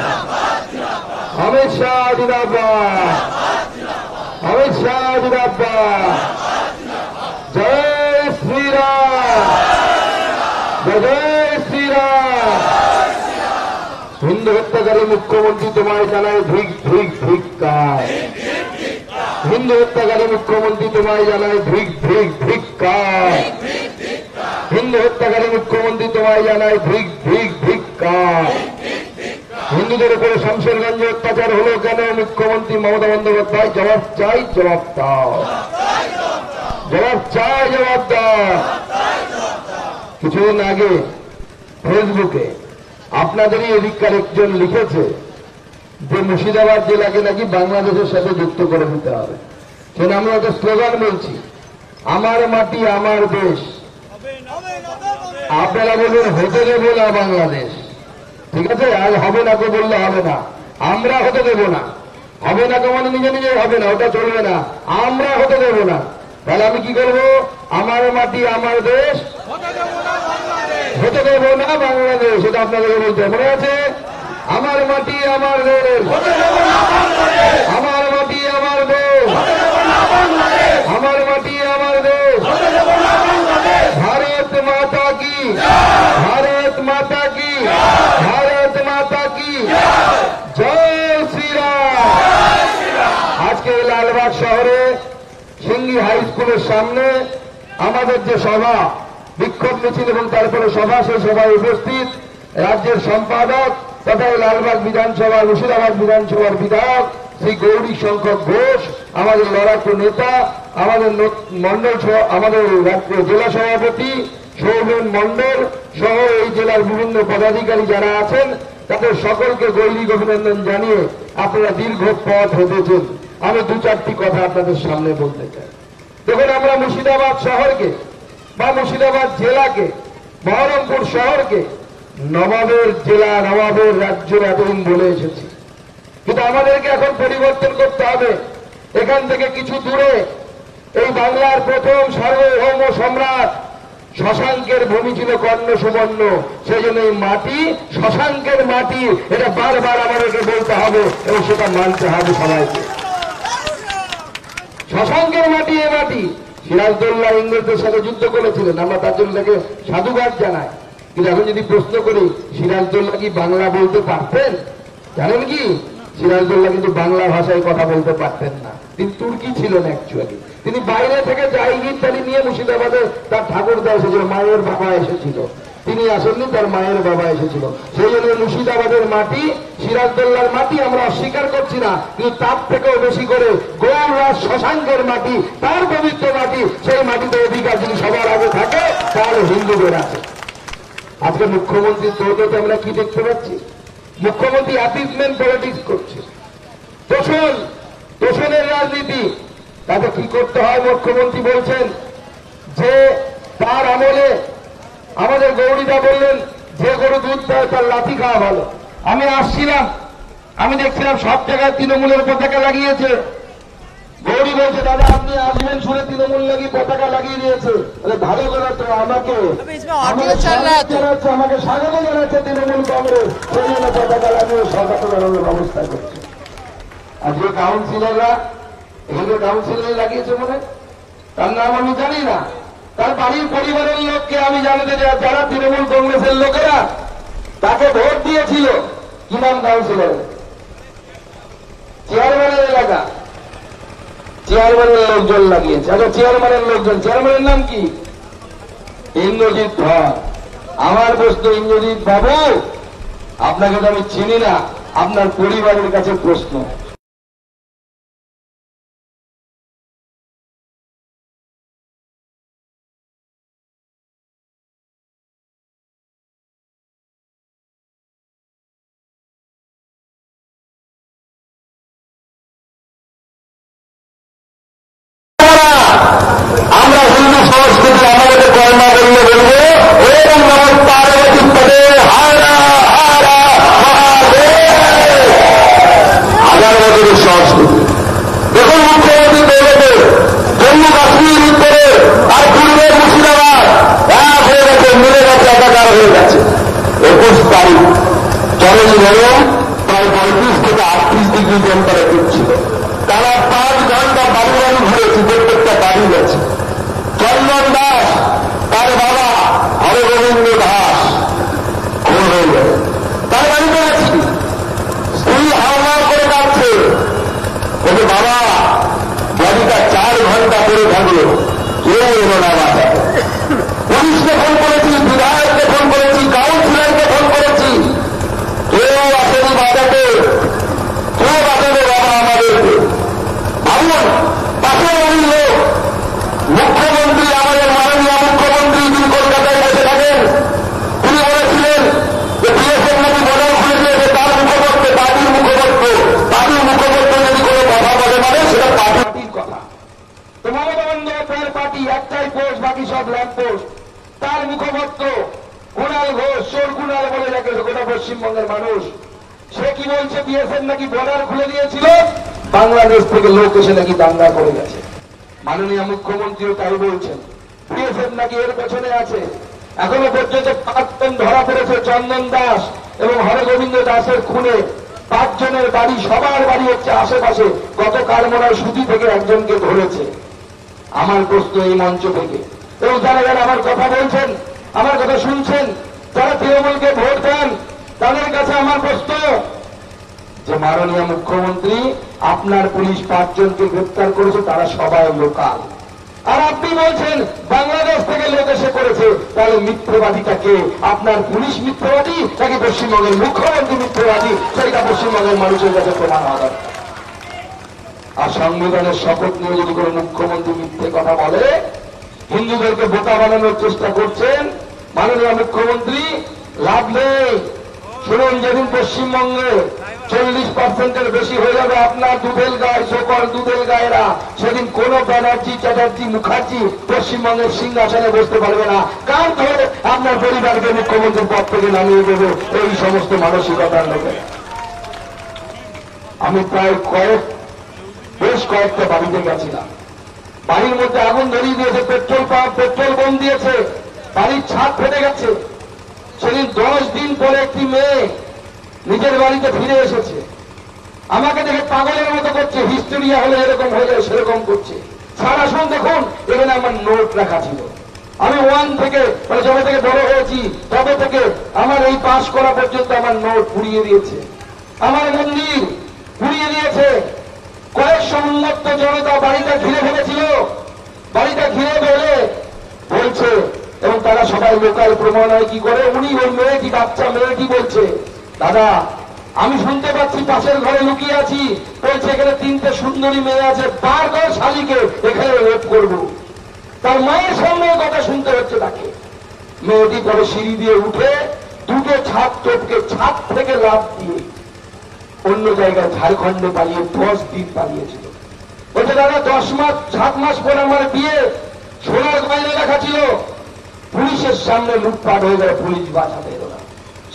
অমিত শাহ জিন্দাবাদ, অমিত শাহ জিন্দাবাদ। জয় শ্রীরাম, জয় শ্রীরাম। হিন্দু হত্যাকারী মুখ্যমন্ত্রী তোমায় জানায় ধিক ধিক ধিক্কার। হিন্দু হত্যাকারী মুখ্যমন্ত্রী তোমায় জানায় ধিক ধিক ধিক্কার। হিন্দু হত্যাকারী মুখ্যমন্ত্রী তোমায় জানায় ধিক ধিক ধিক্কার। হিন্দুদের উপরে শামশেরগঞ্জে অত্যাচার হলো কেন? মুখ্যমন্ত্রী মমতা বন্দ্যোপাধ্যায় জবাব চাই, জবাব দাও, জবাব চাই, জবাব দাও। কিছুদিন আগে ফেসবুকে আপনাদেরই এদিককার একজন লিখেছে যে মুর্শিদাবাদ জেলাকে নাকি বাংলাদেশের সাথে যুক্ত করে দিতে হবে। সেটা আমরা একটা স্লোগান বলছি, আমার মাটি আমার দেশ। আপনারা বলুন হতে দেব না বাংলাদেশ, ঠিক আছে? আজ হবে না, বললে হবে না, আমরা হতে দেব না। হবে না মানে নিজে নিজে হবে না, ওটা চলবে না, আমরা হতে দেব না। তাহলে আমি কি করবো? আমার মাটি আমার দেশ, হতে দেব না বাংলাদেশ। এটা আপনাদেরকে বলতে মনে আছে? আমার মাটি আমার দেশ, আমার মাটি আমার দেশ, আমার মাটি আমার দেশ। ভারত মাতা কি, ভারত মাতা কি, ভারত মাতা কি জয় শ্রীরাম। আজকে লালবাগ শহরে সিঙ্গি হাই স্কুলের সামনে আমাদের যে সভা, বিক্ষোভ মিছিল এবং তারপরে সভা, সেই সভায় উপস্থিত রাজ্যের সম্পাদক তথা লালবাগ বিধানসভা মুর্শিদাবাদ বিধানসভার বিধায়ক শ্রী গৌরী শঙ্কর ঘোষ, আমাদের লড়াকু নেতা, আমাদের মন্ডল আমাদের জেলা সভাপতি সৌমেন মন্ডল সহ এই জেলার বিভিন্ন পদাধিকারী যারা আছেন তাদের সকলকে গৈরিক অভিনন্দন জানিয়ে আপনারা দীর্ঘ পথ হেঁটেছেন। আমি দু চারটি কথা আপনাদের সামনে বলতে চাই। দেখুন, আমরা মুর্শিদাবাদ শহরকে বা মুর্শিদাবাদ জেলাকে, বহরমপুর শহরকে নবাবের জেলা, নবাবের রাজ্য এতদিন বলে এসেছি, কিন্তু আমাদেরকে এখন পরিবর্তন করতে হবে। এখান থেকে কিছু দূরে এই বাংলার প্রথম সার্বভৌম সম্রাট শশাঙ্কের ভূমি ছিল কর্ণ সুবর্ণ, সেই জন্য এই মাটি শশাঙ্কের মাটি, এটা বারবার আমাদেরকে বলতে হবে এবং সেটা মানতে হবে সবাইকে। শশাঙ্কের মাটি এ মাটি। সিরাজদৌল্লা ইংরেজদের সাথে যুদ্ধ করেছিলেন, আমরা তার জন্য তাকে সাধুবাদ জানাই। কিন্তু এখন যদি প্রশ্ন করি, সিরাজদৌল্লা কি বাংলা বলতে পারতেন? জানেন কি, সিরাজদৌল্লা কিন্তু বাংলা ভাষায় কথা বলতে পারতেন না। তিনি তুর্কি ছিলেন অ্যাকচুয়ালি। তিনি বাইরে থেকে জায়গির তালি নিয়ে মুর্শিদাবাদে তার ঠাকুরদা এসেছিল, মায়ের বাবা এসেছিল। তিনি আসেননি, তার মায়ের বাবা এসেছিল। সেই জন্য মুর্শিদাবাদের মাটি সিরাজদৌল্লার মাটি আমরা অস্বীকার করছি না, কিন্তু তার থেকেও বেশি করে গৌররাজ শশাঙ্কের মাটি, তার পবিত্র মাটি, সেই মাটিতে অধিকার যদি সবার আগে থাকে তাহলে হিন্দুদের আছে। আজকে মুখ্যমন্ত্রীর দৌলতে আমরা কি দেখতে পাচ্ছি? মুখ্যমন্ত্রী অ্যাপিজমেন্ট পলিটিক্স করছে, তোষণের রাজনীতি। তাতে কি করতে হয়? মুখ্যমন্ত্রী বলছেন যে তার আমলে আমাদের গৌরীদা বললেন যে গরু দুধ দেয় তার লাঠি খাওয়া ভালো। আমি আসছিলাম, আমি দেখছিলাম সব জায়গায় তৃণমূলের পতাকা লাগিয়েছে। গৌরী বলছে, দাদা আপনি আসবেন শুনে তৃণমূল লাগিয়ে পতাকা লাগিয়ে দিয়েছে। ভালো করে তো আমাকে স্বাগত জানাচ্ছে তৃণমূল কংগ্রেস, সেই জন্য পতাকা লাগিয়ে স্বাগত জানানোর ব্যবস্থা করছে। আজকে কাউন্সিলররা, এখানে কাউন্সিলর লাগিয়েছে মনে, তার নাম আমি জানি না, তার বাড়ির পরিবারের লোককে আমি জানতে চাই, যারা তৃণমূল কংগ্রেসের লোকেরা তাকে ভোট দিয়েছিল। কি নাম কাউন্সিলর? চেয়ারম্যানের এলাকা, চেয়ারম্যানের লোকজন লাগিয়েছে। আচ্ছা, চেয়ারম্যানের লোকজন, চেয়ারম্যানের নাম কি? ইন্দ্রজিৎ ধর। আমার প্রশ্ন, ইন্দ্রজিৎ বাবু আপনাকে তো আমি চিনি না, আপনার পরিবারের কাছে প্রশ্ন। আমরা হিন্দু সংস্কৃতি আমাদের কর্মা বললে বলবো ওম নমঃ পার্বতী পদে হারা হারা মহাদেব। হাজার বছরের সংস্কৃতি। দেখুন, মুখ্যমন্ত্রী বলবে জম্মু কাশ্মীর উত্তরে আর পূর্বে মুর্শিদাবাদ এক হয়ে গেছে, মিলে গেছে, একাকার হয়ে গেছে। 21 তারিখ চরম গরম, প্রায় 35 থেকে 38 ডিগ্রি টেম্পারেচার ছিল। তারা 5 ঘন্টা বাড়ি ঘুরেছে, প্রত্যেকটা বাড়ি গেছে। চন্দন দাস তার বাবা হরগোবিন্দ দাস খুন হয়ে গেল, তার বাড়িতে গেছি। স্ত্রী হাওয়া করে কাঁদছে, বলে বাবা বডিটা 4 ঘন্টা পরে থাকলো, কেউ এলো না বাঁচাতে। পুলিশকে ফোন করেছি, বিধায়ককে ফোন করেছি, কাউন্সিলরকে ফোন করেছি, কেউ আসেনি বাঁচাতে। কেউ বাঁচাবে বাবা আমাদেরকে? ভাবুন, পাশে ওই লোক মুখ্যমন্ত্রী, আমাদের মাননীয় মুখ্যমন্ত্রী, তিনি কলকাতায় বসে থাকেন। তিনি বলেছিলেন যে বিএসএফ নাকি বর্ডার খুলে দিয়েছে, তার মুখপত্র, পার্টির মুখপত্র। পার্টির মুখপত্র যদি কোনো কথা বলে মানে সেটা পার্টির কথা। তো মমতা বন্দ্যোপাধ্যায়ের পার্টি একটাই পোস্ট, বাকি সব ল্যাম্প পোস্ট। তার মুখপত্র কুণাল ঘোষ, চোর কুণাল বলে যাকে গোটা পশ্চিমবঙ্গের মানুষ, সে কি বলছে? বিএসএফ নাকি বর্ডার খুলে দিয়েছিল, বাংলাদেশ থেকে লোক এসে নাকি দাঙ্গা করে গেছে। মাননীয় মুখ্যমন্ত্রীও তাই বলছেন। বিএসএফ নাকি এর পেছনে আছে। এখনো পর্যন্ত 5 জন ধরা পড়েছে চন্দন দাস এবং হরগোবিন্দ দাসের খুনে। 5 জনের বাড়ি, সবার বাড়ি হচ্ছে আশেপাশে। গতকাল মনে হয় সুতি থেকে একজনকে ধরেছে। আমার প্রশ্ন এই মঞ্চ থেকে, এবং যারা যারা আমার কথা বলছেন, আমার কথা শুনছেন, যারা তৃণমূলকে ভোট দেন, তাদের কাছে আমার প্রশ্ন যে মাননীয় মুখ্যমন্ত্রী, আপনার পুলিশ 5 জনকে গ্রেপ্তার করেছে, তারা সবাই লোকাল। আর আপনি বলছেন বাংলাদেশ থেকে লোক এসে করেছে, তাহলে মিথ্যেবাদীটা কে? আপনার পুলিশ মিথ্যেবাদী নাকি পশ্চিমবঙ্গের মুখ্যমন্ত্রী মিথ্যেবাদী? সেইটা পশ্চিমবঙ্গের মানুষের কাছে প্রমাণ হওয়া দরকার। আর সংবিধানের শপথ নিয়ে যদি কোনো মুখ্যমন্ত্রী মিথ্যে কথা বলে, হিন্দুদেরকে বোকা বানানোর চেষ্টা করছেন মাননীয় মুখ্যমন্ত্রী, লাভ নেই। শুনুন, যেদিন পশ্চিমবঙ্গে 40% বেশি হয়ে যাবে আপনার দুধেল গায়ে, সকল দুধেল গায়েরা, সেদিন কোন ব্যানার্জি, চ্যাটার্জি, মুখার্জি পশ্চিমবঙ্গের সিংহাসনে বসতে পারবে না। কার ধরে আপনার পরিবারকে মুখ্যমন্ত্রীর পদ থেকে নামিয়ে দেবে এই সমস্ত মানসিকতার লোকে। আমি প্রায় বেশ কয়েকটা বাড়িতে গেছিলাম, বাড়ির মধ্যে আগুন ধরিয়ে দিয়েছে, পেট্রোল পাম্প, পেট্রোল বোম দিয়েছে, বাড়ির ছাদ ফেটে গেছে। সেদিন 10 দিন পরে একটি মেয়ে নিজের বাড়িতে ফিরে এসেছে, আমাকে দেখে পাগলের মতো করছে, হিস্টেরিয়া হলে এরকম হয়ে যায় সেরকম করছে। সারা শুন দেখুন, এখানে আমার নোট রাখা ছিল। আমি 1 থেকে মানে যবে থেকে বড় হয়েছি তবে থেকে আমার এই পাস করা পর্যন্ত আমার নোট পুড়িয়ে দিয়েছে, আমার মন্দির পুড়িয়ে দিয়েছে। কয়েকশো উন্মত্ত জনতা বাড়িটা ঘিরে ফেলেছিল, বাড়িটা ঘিরে ফেলে বলছে, এবং তারা সবাই লোকাল প্রমাণ হয় কি করে, উনি ওই মেয়েটি, বাচ্চা মেয়েটি বলছে, দাদা আমি শুনতে পাচ্ছি পাশের ঘরে লুকিয়ে আছি, বলছে এখানে 3টে সুন্দরী মেয়ে আছে, বারবার শালিকে এখানে রেপ করব। তার মায়ের সামনে কথা শুনতে হচ্ছে তাকে। মেয়েটি পরে সিঁড়ি দিয়ে উঠে 2টো ছাদ টপকে ছাদ থেকে লাফ দিয়ে অন্য জায়গায় ঝাড়খণ্ডে পালিয়ে 10 দিন পালিয়েছিল। বলছে দাদা 7 মাস পরে আমার বিয়ে, সোনার গয়না রাখা ছিল, পুলিশের সামনে লুটপাট হয়ে যায়, পুলিশ বাঁচাতে এলো না।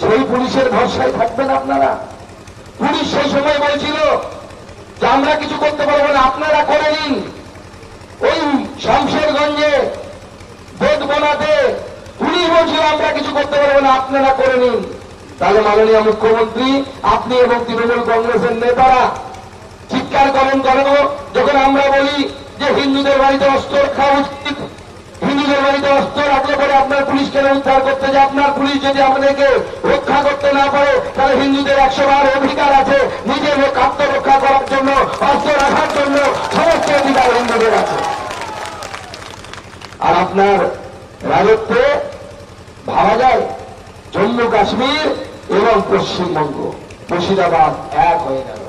সেই পুলিশের ভরসায় থাকবেন আপনারা? পুলিশ সেই সময় বলছিল যে আমরা কিছু করতে পারবো না, আপনারা করে নিন। ওই শামশেরগঞ্জে বোট বানাতে পুলিশ বলছিল আমরা কিছু করতে পারবো না, আপনারা করে নিন। তাহলে মাননীয় মুখ্যমন্ত্রী, আপনি এবং তৃণমূল কংগ্রেসের নেতারা চিৎকার করেন কেন যখন আমরা বলি যে হিন্দুদের বাড়িতে অস্ত্র রাখা উচিত? হিন্দুদের বাড়িতে অস্ত্র রাখলে পরে আপনার পুলিশ কেন উদ্ধার করতে যায়? আপনার পুলিশ যদি আমাদেরকে রক্ষা করতে না পারে, তাহলে হিন্দুদের 100 বার অধিকার আছে নিজের আত্মরক্ষা করার জন্য, অস্ত্র রাখার জন্য সমস্ত অধিকার হিন্দুদের আছে। আর আপনার রাজত্বে ভাবা যায় জম্মু কাশ্মীর এবং পশ্চিমবঙ্গ, মুর্শিদাবাদ এক হয়ে গেল,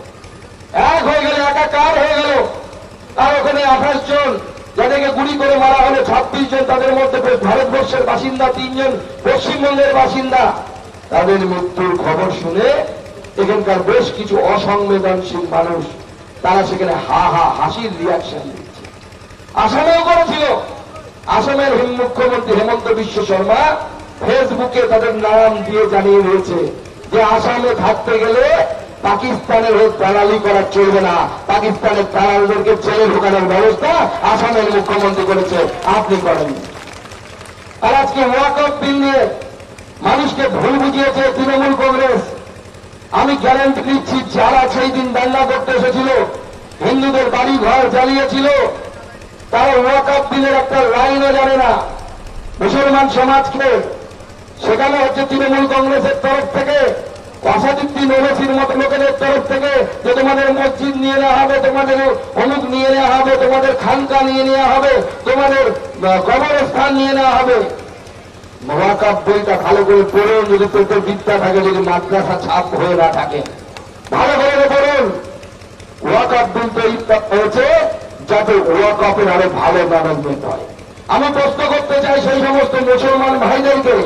একাকার হয়ে গেল। আর ওখানে 28 জন যাদেরকে গুলি করে মারা হলো, 26 জন তাদের মধ্যে ভারতবর্ষের বাসিন্দা, 3 জন পশ্চিমবঙ্গের বাসিন্দা। তাদের মৃত্যুর খবর শুনে এখানকার বেশ কিছু অসংবেদনশীল মানুষ তারা সেখানে হাসির রিয়াকশন দিচ্ছে। আসামেও করেছিল। আসামের মুখ্যমন্ত্রী হেমন্ত বিশ্ব শর্মা ফেসবুকে তাদের নাম দিয়ে জানিয়ে দিয়েছে যে আসামে থাকতে গেলে পাকিস্তানের হয়ে দালালি করা চলবে না, পাকিস্তানের দালালদেরকে জেলে ঢোকানোর ব্যবস্থা আসামের মুখ্যমন্ত্রী করেছে, আপনি করেন। আর আজকে ওয়াকফ বিল নিয়ে মানুষকে ভুল বুঝিয়েছে তৃণমূল কংগ্রেস। আমি গ্যারান্টি দিচ্ছি, যারা সেই দিন দাঙ্গা করতে এসেছিল, হিন্দুদের বাড়ি ঘর জ্বালিয়েছিল, তারা ওয়াকফ বিলের একটা লাইনও জানে না। মুসলমান সমাজকে সেখানে হচ্ছে তৃণমূল কংগ্রেসের তরফ থেকে, অসাদুদ্দিন ওবেসির মতো লোকেদের তরফ থেকে যে তোমাদের মসজিদ নিয়ে নেওয়া হবে, তোমাদের অমুক নিয়ে নেওয়া হবে, তোমাদের খানকা নিয়ে নেওয়া হবে, তোমাদের কবরস্থান নিয়ে নেওয়া হবে। ওয়াকফ বিলটা ভালো করে পড়ুন, যদি তোদের বিদ্যা থাকে, যদি মাদ্রাসা ছাপ হয়ে না থাকে, ভালো করে পড়ুন। ওয়াকফ বিল তৈরি হয়েছে যাতে ওয়াকফের আরো ভালো ম্যানেজমেন্ট হয়। আমি প্রশ্ন করতে চাই সেই সমস্ত মুসলমান ভাইদেরকে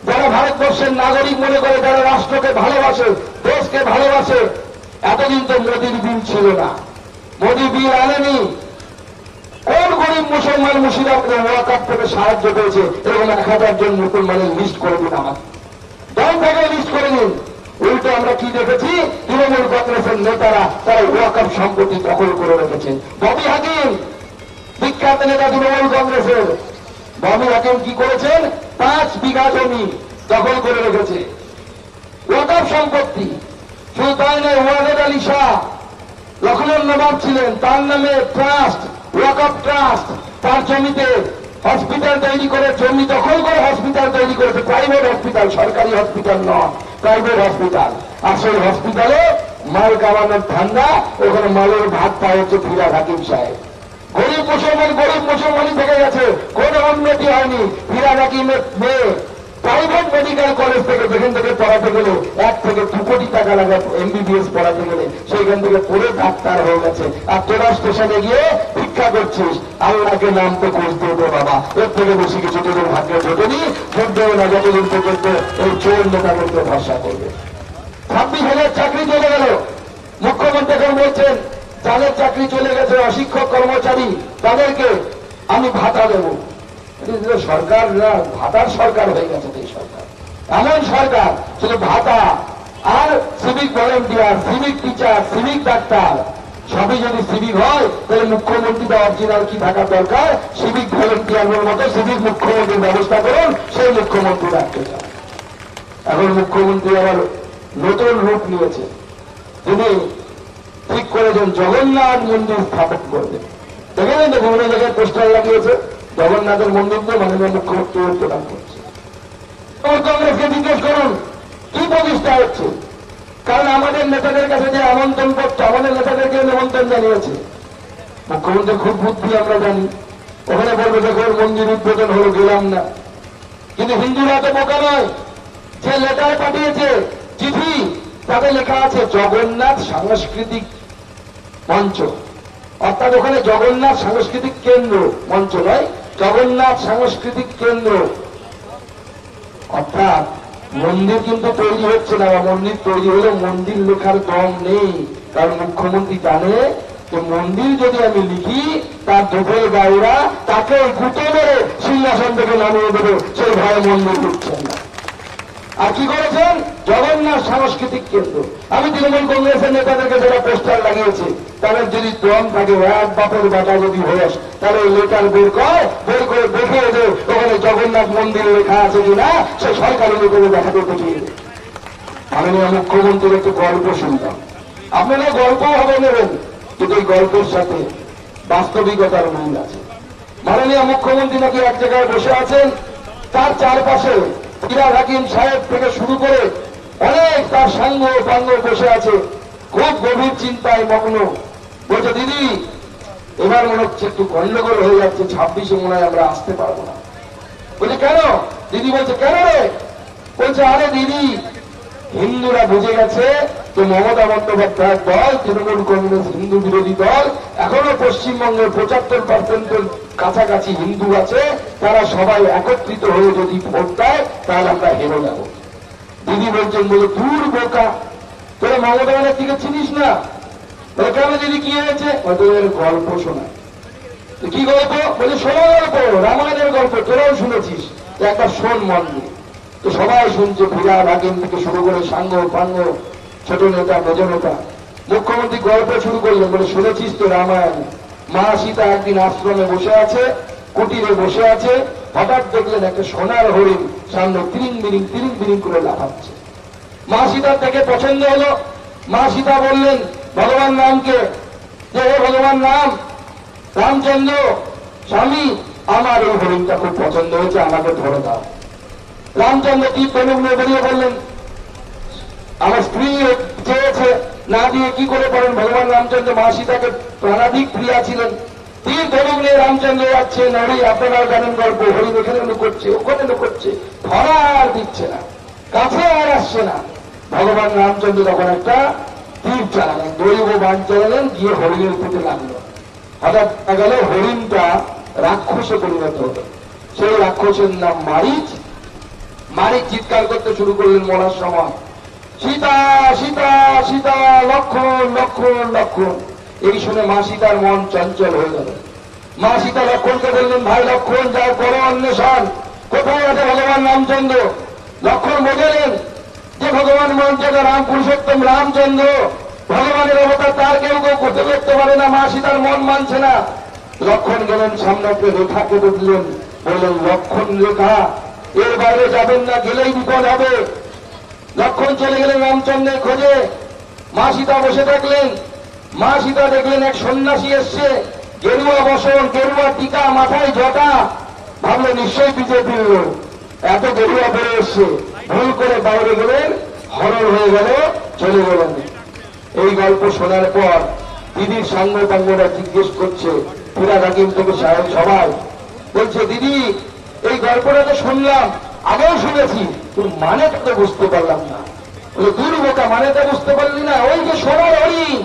যারা ভারতবর্ষের নাগরিক মনে করে, যারা রাষ্ট্রকে ভালোবাসে, দেশকে ভালোবাসে, এতদিন তো মোদির বিল ছিল না, মোদি বিল আনেনি। কোন গরিব মুসলমান মুর্শিদাবাদে ওয়াকফ থেকে সাহায্য পেয়েছে? এরকম 1000 জন মুসলমানের লিস্ট করে দিন, আমার দল থেকে লিস্ট করে দিন। উল্টো আমরা কি দেখেছি, তৃণমূল কংগ্রেসের নেতারা তারা ওয়াকফ সম্পত্তি দখল করে রেখেছেন। ববি হাকিম, বিখ্যাত নেতা তৃণমূল কংগ্রেসের, ববি হাকিম কি করেছেন? 5 বিঘা জমি দখল করে রেখেছে, ওয়াকফ সম্পত্তি। শুধু তাই নয়, ওয়াজেদ আলী শাহ লখনৌ নবাব ছিলেন, তার নামে ট্রাস্ট, ওয়াকফ ট্রাস্ট, তার জমিতে হসপিটাল তৈরি করে, জমি দখল করে হসপিটাল তৈরি করেছে, প্রাইভেট হসপিটাল, সরকারি হসপিটাল নয়, প্রাইভেট হসপিটাল। আর সেই হসপিটালে মাল কামানোর ধান্দা, ওখানে মালের ভাত পায় হচ্ছে ফিরাদ হাকিম সাহেব। গরিব মুসলমানই থেকে গেছে, কোনো উন্নতি হয়নি। হীরা নাকি মেয়ে প্রাইভেট মেডিকেল কলেজ থেকে যেখান থেকে পড়াতে গেলে 1 থেকে 2 কোটি টাকা লাগে MBBS পড়াতে গেলে, সেইখান থেকে পড়ে ডাক্তার হয়ে গেছে। আর তোরা স্টেশনে গিয়ে ভিক্ষা করছিস। আল্লাহকে নাম তো করতে হতো বাবা, এর থেকে বেশি কিছু তোদের ভাগ্যে ঘটেনি। ঘটবেও না যতদিন পর্যন্ত এই চোর নেতাদেরকে ভরসা করবে। 26,000 চাকরি চলে গেল। মুখ্যমন্ত্রী এখন বলছেন যাদের চাকরি চলে গেছে অশিক্ষক কর্মচারী তাদেরকে আমি ভাতা দেব। সরকার ভাতার সরকার হয়ে গেছে এই সরকার, এমন সরকার শুধু ভাতা আর civic volunteer, civic teacher, civic doctor সবই যদি সিভিক হয় তাহলে মুখ্যমন্ত্রীটা অরিজিনাল কি থাকার দরকার? সিভিক ভলেন্টিয়ারের মতো সিভিক মুখ্যমন্ত্রীর ব্যবস্থা করুন, সেই মুখ্যমন্ত্রী রাখতে চান। এখন মুখ্যমন্ত্রী আবার নতুন রূপ নিয়েছে, তিনি ঠিক করেছেন জগন্নাথ মন্দির স্থাপন করবেন। দেখেন তো বিভিন্ন জায়গায় পোস্টার লাগিয়েছে, জগন্নাথের মন্দিরকে মাননীয় মুখ্যমন্ত্রী প্রদান করছে। কংগ্রেসকে জিজ্ঞেস করুন কি প্রতিষ্ঠা হচ্ছে, কারণ আমাদের নেতাদের কাছে যে আমন্ত্রণ পত্র, আমাদের নেতাদেরকে নিমন্ত্রণ জানিয়েছে। মুখ্যমন্ত্রী খুব বুদ্ধি আমরা জানি, ওখানে বলবে দেখো মন্দির উদ্বোধন হলো, গেলাম না। কিন্তু হিন্দুরা তো বোকা নয়, যে লেটার পাঠিয়েছে চিঠি তাতে লেখা আছে জগন্নাথ সাংস্কৃতিক মঞ্চ, অর্থাৎ ওখানে জগন্নাথ সাংস্কৃতিক কেন্দ্র, মঞ্চ নয়, জগন্নাথ সাংস্কৃতিক কেন্দ্র। অর্থাৎ মন্দির কিন্তু তৈরি হচ্ছে না, মন্দির তৈরি হলে মন্দির লেখার দম নেই। কারণ মুখ্যমন্ত্রী জানে যে মন্দির যদি আমি লিখি তার দুপুরের গায়েরা তাকে গুঁতো মেরে সিংহাসন থেকে নামিয়ে দেবে, সেই ভয়ে মন্দির লিখছেন না। আর কি করেছেন? জগন্নাথ সাংস্কৃতিক কেন্দ্র। আমি তৃণমূল কংগ্রেসের নেতাদেরকে যারা পোস্টার লাগিয়েছে তাদের যদি দম থাকে, এক বাপের বাটা যদি হয়েস, তাহলে লেটার বের করে দেখিয়ে দে ওখানে জগন্নাথ মন্দির লেখা আছে কিনা, সে সরকারি লোকের দেখাতে দেখিয়ে দে। মাননীয় মুখ্যমন্ত্রীর একটু গল্প শুনতাম, আপনারা গল্প হবে নেবেন, কিন্তু এই গল্পের সাথে বাস্তবিকতার মিল আছে। মাননীয় মুখ্যমন্ত্রী নাকি এক জায়গায় বসে আছেন, তার চারপাশে ফিরহাদ হাকিম সাহেব থেকে শুরু করে অনেক তার সাঙ্গ পাঙ্গ বসে আছে, খুব গভীর চিন্তায় মগ্ন। বলছে দিদি এবার মনে হচ্ছে একটু গন্ডগোল হয়ে যাচ্ছে, 26-এ মনে হয় আমরা আসতে পারবো না। বলছে কেন? দিদি বলছে কেন রে? বলছে আরে দিদি হিন্দুরা বুঝে গেছে যে মমতা বন্দ্যোপাধ্যায়ের দল তৃণমূল কংগ্রেস হিন্দু বিরোধী দল, এখনো পশ্চিমবঙ্গের 75% কাছাকাছি হিন্দু আছে, তারা সবাই একত্রিত হয়ে যদি ভোট দেয় তাহলে আমরা হেরে যাব। দিদি বলছেন বলে দূর বোকা, তোরা মমতা ব্যানার্জিকে চিনিস না? বলে কেন দিদি কি হয়েছে? তোদের গল্প শোনা। কি গল্প? বলে শোনা গল্প, রামায়ণের গল্প, তোরাও শুনেছিস, একবার শোন মন দিয়ে। তো সবাই শুনছে, ফিরহাদ হাকিম থেকে শুরু করে সাঙ্গ পাঙ্গ, ছোট নেতা মেজ নেতা। মুখ্যমন্ত্রী গল্প শুরু করলেন, বলে শুনেছিস তো রামায়ণ, মা সীতা একদিন আশ্রমে বসে আছে, কুটিরে বসে আছে, হঠাৎ দেখলেন একটা সোনার হরিণ সামনে তিরিং বিরিং করে লাফাচ্ছে। মা সীতার থেকে পছন্দ হলো, মা সীতা বললেন ভগবান রামকে যে হে ভগবান রাম, রামচন্দ্র স্বামী আমার এই হরিণটা খুব পছন্দ হয়েছে, আমাকে ধরে দাও। রামচন্দ্র কি প্রণব নিয়ে বেরিয়ে বললেন, আমার স্ত্রী চেয়েছে, না দিয়ে কি করে পারেন? ভগবান রামচন্দ্র মা সীতাকে প্রাণাধিক প্রিয়া ছিলেন। তীর ধনুক নিয়ে রামচন্দ্র যাচ্ছে, নারী আপনারাও জানেন গল্প, হরিণ এখানে লুকোচ্ছে ওখানে লুকোচ্ছে, ধরা আর দিচ্ছে না, কাছে আর আসছে না। ভগবান রামচন্দ্র তখন একটা তীর চালালেন, দৈব বাণ চালালেন, গিয়ে হরিণের পেটে লাগলো। হঠাৎ দেখা গেল হরিণটা রাক্ষসে পরিণত হলো। সেই রাক্ষসের নাম মারিচ। মারিচ চিৎকার করতে শুরু করলেন মরার সময়, সীতা সীতা সীতা, লক্ষণ লক্ষণ লক্ষণ। এই শুনে মা সীতার মন চঞ্চল হয়ে গেল। মা সীতা লক্ষণকে বললেন, ভাই লক্ষণ যাও করো অন্বেষণ, কোথায় আছে ভগবান রামচন্দ্র? লক্ষণ বোঝালেন যে ভগবান মঞ্চে রাম পুরুষোত্তম রামচন্দ্র ভগবানের অবতার, তার কেউ করতে করতে পারে না। মা সীতার মন মানছে না। লক্ষণ গেলেন সামনে একটা রেখা কেটে দিলেন, বললেন লক্ষণ রেখা, এর বাইরে যাবেন না, গেলেই বিপদ হবে। লক্ষণ চলে গেলেন রামচন্দ্রের খোঁজে। মা সীতা বসে থাকলেন। মা সীতা দেখলেন এক সন্ন্যাসী এসছে, গেরুয়া বসন, গেরুয়া টিকা, মাথায় জটা। ভাবলো নিশ্চয়ই বিজেপির লোক, এত গেরুয়া পরে এসছে। ভুল করে বাইরে গেলেন, হরণ হয়ে গেল, চলে গেলেন। এই গল্প শোনার পর দিদির সাঙ্গ পাঙ্গরা জিজ্ঞেস করছে, ফিরাদ হাকিম থেকে সাহেব সবাই বলছে, দিদি এই গল্পটা তো শুনলাম, আগেও শুনেছি, তোর মানেটা তো বুঝতে পারলাম না। বলে, দূর বোকা, মানেটা বুঝতে পারলি না? ওই যে সোনার হরিণ,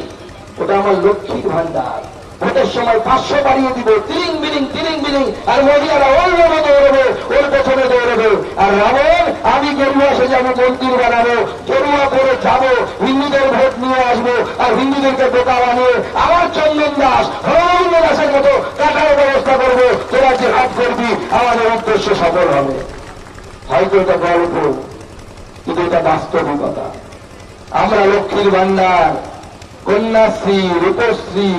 ওটা আমার লক্ষ্মীর ভান্ডার। ভোটের সময় 500 বাড়িয়ে দিব, তিরিং বিরিং, আর মহিলারা ওর লোভে দৌড়বে, ওর পেছনে দৌড়বে। আর রাবণ, আমি গরুয়া সে যাবো, মন্দির বানাবো, গরুয়া করে যাবো, হিন্দুদের ভোট নিয়ে আসবো, আর হিন্দুদেরকে বোকা বানিয়ে আমার চন্দন দাস, রবীন্দ্র দাসের মতো কাটার ব্যবস্থা করবো। তোরা যে হাত করবি, আমাদের উদ্দেশ্য সফল হবে। হয়তো এটা গল্প, কিন্তু এটা বাস্তবিকতা। আমরা লক্ষ্মীর ভান্ডার, কন্যাশ্রী, রূপশ্রী,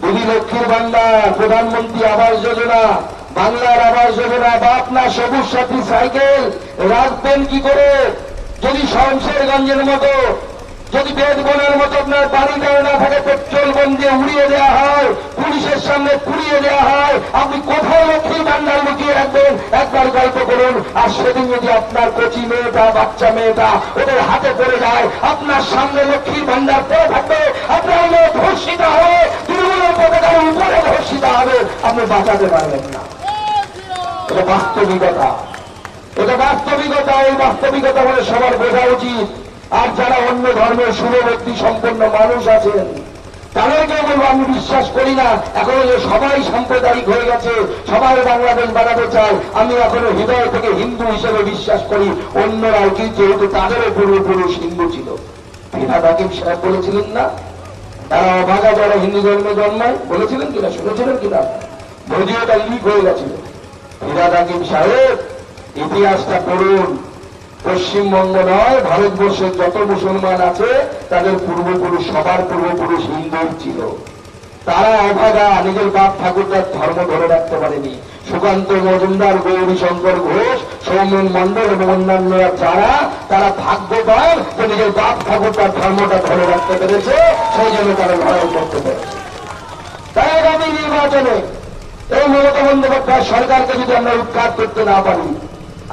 দিদি লক্ষ্মীর ভান্ডার, প্রধানমন্ত্রী আবাস যোজনা, বাংলার আবাস যোজনা, বাপ না সবুজ সাথী সাইকেল রাখবেন কি করে? যদি শমশেরগঞ্জের মতো, যদি বেদবনের মতো আপনার বাড়ি গাড়ি না থাকে, পেট্রোল বোম দিয়ে উড়িয়ে দেওয়া হয়, পুলিশের সামনে পুড়িয়ে দেওয়া হয়, আপনি কোথায় লক্ষ্মীর ভান্ডার লুকিয়ে রাখবেন? একবার গল্প করুন। আর সেদিন যদি আপনার কচি মেয়েটা, বাচ্চা মেয়েটা ওদের হাতে পড়ে যায়, আপনার সামনে লক্ষ্মীর ভান্ডার পড়ে থাকবে, আপনার মেয়ে ধর্ষিত হবে, তৃণমূলের পতাকার উপরে ধর্ষিত হবে, আপনি বাঁচাতে পারবেন না। এটা বাস্তবিকতা, এটা বাস্তবিকতা। এই বাস্তবিকতা বলে সবার বোঝা উচিত। আর যারা অন্য ধর্মের শুভবর্তী সম্পন্ন মানুষ আছেন, তাদেরকেও বলবো, আমি বিশ্বাস করি না এখনো যে সবাই সাম্প্রদায়িক হয়ে গেছে, সবাই বাংলাদেশ বানাতে চায়। আমি এখনো হৃদয় থেকে হিন্দু হিসেবে বিশ্বাস করি অন্যরাও কি, যেহেতু তাদেরও পূর্বপুরুষ হিন্দু ছিল। ফিরহাদ হাকিম সাহেব বলেছিলেন না, তারা অভাগা যারা হিন্দু ধর্মে জন্মায়, বলেছিলেন কিনা, শুনেছিলেন কিনা? ভিডিওটা লিক হয়ে গেছিল। ফিরহাদ হাকিম সাহেব, ইতিহাসটা পড়ুন। পশ্চিমবঙ্গ নয়, ভারতবর্ষের যত মুসলমান আছে তাদের পূর্বপুরুষ, সবার পূর্বপুরুষ হিন্দু ছিল। তারা অভাগা, নিজের বাপ ঠাকুরদার ধর্ম ধরে রাখতে পারেনি। সুকান্ত মজুমদার, গৌরী শঙ্কর ঘোষ, সৌমেন মন্ডল এবং অন্যান্যরা যারা, তারা ভাগ্যবান যে নিজের বাপ ঠাকুরদার ধর্মটা ধরে রাখতে পেরেছে, সেই জন্য তারা লড়াই করতে পেরেছে। তাই আগামী নির্বাচনে এই মমতা বন্দ্যোপাধ্যায় সরকারকে যদি আমরা উৎখাত করতে না পারি,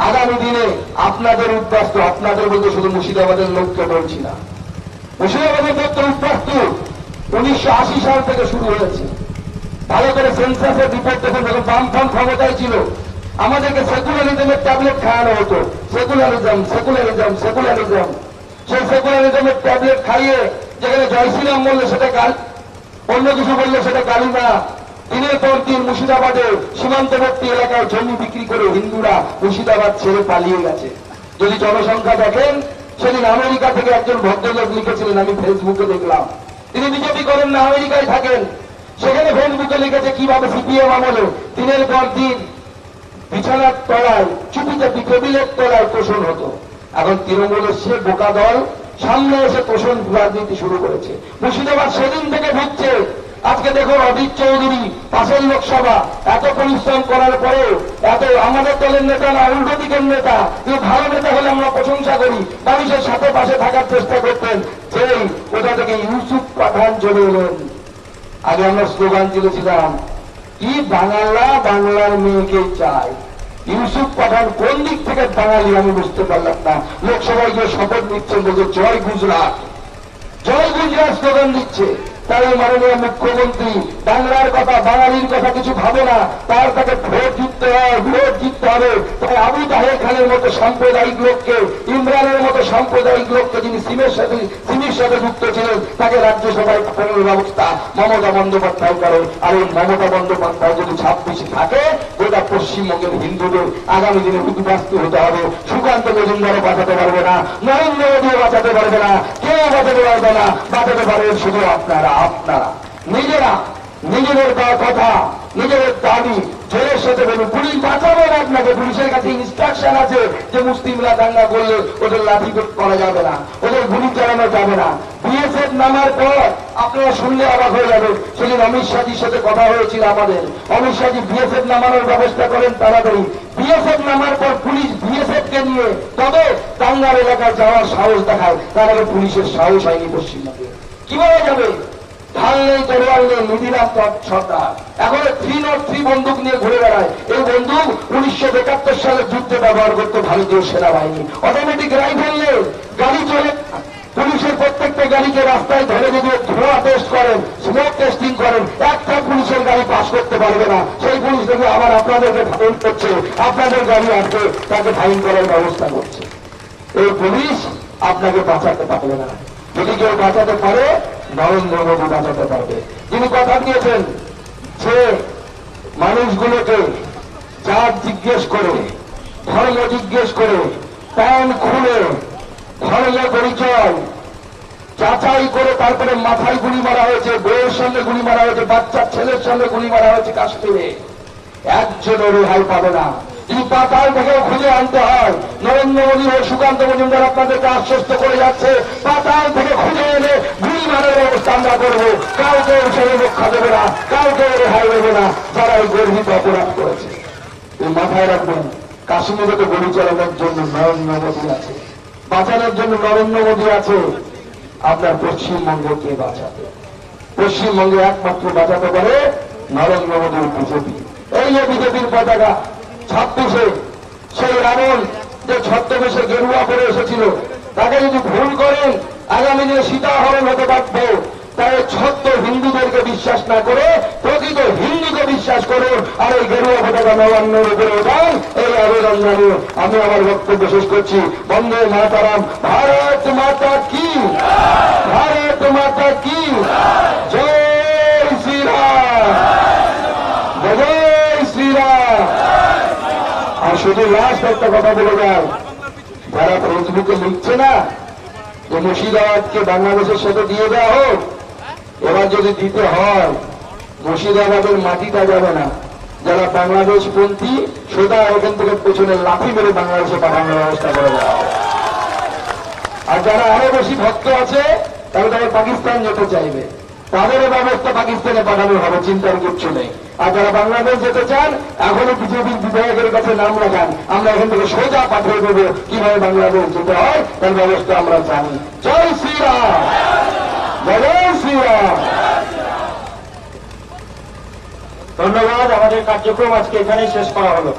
আগামী দিনে আপনাদের উদ্বাস্তু, আপনাদের বলতে শুধু মুর্শিদাবাদের লোককে বলছি না, মুর্শিদাবাদের লোক তো উদ্বাস্তু 1980 সাল থেকে শুরু হয়েছে। ভালো করে সেন্সাসের রিপোর্ট দেখুন, যখন বামফ্রন্ট ক্ষমতায় ছিল, আমাদেরকে সেকুলারিজমের ট্যাবলেট খাওয়ানো হতো। সেকুলারিজম। সেই সেকুলারিজমের ট্যাবলেট খাইয়ে যেখানে জয় শ্রীরাম বললে সেটা গালি, অন্য কিছু বললে সেটা গালি না। দিনের পর দিন মুর্শিদাবাদে সীমান্তবর্তী এলাকায় জমি বিক্রি করে হিন্দুরা মুর্শিদাবাদ ছেড়ে পালিয়ে গেছে। যদি জনসংখ্যা দেখেন, সেদিন আমেরিকা থেকে একজন ভদ্রলোক লিখেছিলেন, আমি ফেসবুকে দেখলাম, তিনি বিজেপি করেন না, আমেরিকায় থাকেন। সেখানে ফেসবুকে লিখেছে কিভাবে সিপিএম আমলে দিনের পর দিন বিছানার তলায়, চুপিচাপি টেবিলের তলায় তোষণ হতো। এখন তৃণমূলের সে বোকা দল সামনে এসে তোষণ রাজনীতি শুরু করেছে। মুর্শিদাবাদ সেদিন থেকে ঢুকছে। আজকে দেখুন, অজিত চৌধুরী পাশের লোকসভা, এত পরিশ্রম করার পরে, এত আমাদের দলের নেতা না, উল্টো দিকের নেতা, কিন্তু ভালো নেতা হলে আমরা প্রশংসা করি, মানুষের সাথে পাশে থাকার চেষ্টা করতেন। সেই কোথা থেকে ইউসুফ পাঠান চলে এলেন। আগে আমরা স্লোগান তুলেছিলাম, কি বাঙালা বাংলার মেয়েকে চায়। ইউসুফ পাঠান কোন দিক থেকে বাঙালি আমি বুঝতে পারলাম না। লোকসভায় গিয়ে শপথ নিচ্ছেন, বলছে জয় গুজরাট, জয় গুজরাট স্লোগান দিচ্ছে। তাই মাননীয় মুখ্যমন্ত্রী বাংলার কথা, বাঙালির কথা কিছু ভাবে না, তাকে ভোট জিততে হয়, ভোট জিততে হবে। তাই আবু তাহের খানের মতো সাম্প্রদায়িক লোককে, ইমরানের মতো সাম্প্রদায়িক লোককে, যিনি সিমের সাথে যুক্ত ছিলেন, তাকে রাজ্যসভায় পাঠানোর ব্যবস্থা মমতা বন্দ্যোপাধ্যায় করে। আর এই মমতা বন্দ্যোপাধ্যায় যদি 26 থাকে, গোটা পশ্চিমবঙ্গের হিন্দুদের আগামী দিনে উদ্বাস্তু হতে হবে। সুকান্ত মজুমদারও বাঁচাতে পারবে না, নরেন্দ্র মোদীও বাঁচাতে পারবে না, কেউ বাঁচাতে পারবে না। বাঁচাতে পারবেন শুধু আপনারা নিজেরা। নিজেদের কথা, নিজেদের দাবি জোরের সাথে বলুন। পুলিশ বাঁচাবে না আপনাকে, পুলিশের কাছে ইনস্ট্রাকশন আছে যে মুসলিমরা দাঙ্গা করলে ওদের লাঠি করা যাবে না, ওদের গুলি চালানো যাবে না। বিএসএফ নামার পর আপনারা শুনলে অবাক হয়ে যাবেন, সেদিন অমিত শাহজির সাথে কথা হয়েছিল আমাদের। অমিত শাহজি বিএসএফ নামানোর ব্যবস্থা করেন তাড়াতাড়ি। বিএসএফ নামার পর পুলিশ বিএসএফ কে নিয়ে তবে দাঙ্গার এলাকায় যাওয়ার সাহস দেখায়, তার আগে পুলিশের সাহস হয়নি পশ্চিমবঙ্গে। কিভাবে যাবে? ঢাল নেই, তরোয়াল নেই, নিধিরাম সরকার এখন 303 বন্দুক নিয়ে ঘুরে বেড়ায়। এই বন্দুক 1971 সালে যুদ্ধে ব্যবহার করতো ভারতীয় সেনাবাহিনী। অটোমেটিক রাইফেল নেই, গাড়ি চলে, পুলিশের প্রত্যেকটা গাড়িকে রাস্তায় ধরে যদি ধোঁয়া টেস্ট করেন, স্মোক টেস্টিং করেন, একটা পুলিশের গাড়ি পাস করতে পারবে না। সেই পুলিশ দেখে আবার আপনাদেরকে ফাইন করছে, আপনাদের গাড়ি আসবে তাকে ফাইন করার ব্যবস্থা করছে। এই পুলিশ আপনাকে বাঁচাতে পারবে না। যদি কেউ বাঁচাতে পারে, নরেন্দ্র মোদী বাঁচাতে পারবে। তিনি কথা দিয়েছেন যে মানুষগুলোকে জাত জিজ্ঞেস করে, ধর্ম জিজ্ঞেস করে, প্যান খুলে ধর্ম পরিচয় যাচাই করে তারপরে মাথায় গুলি মারা হয়েছে, বউয়ের সঙ্গে গুলি মারা হয়েছে, বাচ্চার ছেলের সঙ্গে গুলি মারা হয়েছে কাশ্মীরে। একজনও রেহাই পাবে না। যদি পাতাল থেকেও খুঁজে আনতে হয়, নরেন্দ্র মোদী ও সুকান্ত মজুমদার আপনাদেরকে আশ্বস্ত করে যাচ্ছে, পাতাল থেকে খুঁজে এনে গুলি মারার ব্যবস্থা আমরা করবো। কাউকে সেরে রক্ষা দেবে না, কাউকে রেহাই দেবে না যারা এই গর্বিত অপরাধ করেছে। এই মাথায় রাখবেন, কাশ্মীরে তো গুলি চালানোর জন্য নরেন্দ্র মোদী আছে, বাঁচানোর জন্য নরেন্দ্র মোদী আছে। আপনার পশ্চিমবঙ্গে কে বাঁচাবে? পশ্চিমবঙ্গে একমাত্র বাঁচাতে পারে নরেন্দ্র মোদীর বিজেপি। এই যে বিজেপির পতাকা 26-এ সেই রাবণ যে ছদ্মবেশে গেরুয়া পরে এসেছিল, তাকে যদি ভুল করেন আগামী দিনে সীতাহরণ হতে পারত। তাই ছদ্ম হিন্দুদেরকে বিশ্বাস না করে প্রকৃত হিন্দুকে বিশ্বাস করুন, আর এই গেরুয়া পতাকা নবান্নের উপরে ওঠান, এই আবেদন জানিয়ে আমি আমার বক্তব্য শেষ করছি। বন্দে মাতারাম, ভারত মাতা কি, ভারত মাতা কি, জয় শ্রীরাম, জয় শ্রীরাম। আর শুধু লাস্ট একটা কথা বলে যায়, যারা ফেসবুকে লিখছে না যে মুর্শিদাবাদকে বাংলাদেশের সাথে দিয়ে দেওয়া হোক, এবার যদি দিতে হয় মুর্শিদাবাদের মাটিটা যাবে না। যারা বাংলাদেশ পন্থী সোজা এখান থেকে পেছনে লাঠি মেরে বাংলাদেশে পাঠানোর ব্যবস্থা করে দেওয়া হবে। আর যারা আরো বেশি ভক্ত আছে তারা তারা পাকিস্তান যেতে চাইবে, তাদেরও ব্যবস্থা পাকিস্তানে পাঠানো হবে, চিন্তার কিচ্ছু নেই। আর যারা বাংলাদেশ যেতে চান এখনো বিজেপির বিধায়কের কাছে নাম রাখান, আমরা এখান থেকে সোজা পাঠিয়ে দেবো কিভাবে বাংলাদেশ যেতে হয় তার ব্যবস্থা আমরা জানি। জয় শ্রীরাম, জয় শ্রীরাম। ধন্যবাদ। আমাদের কার্যক্রম আজকে এখানেই শেষ করা হলো।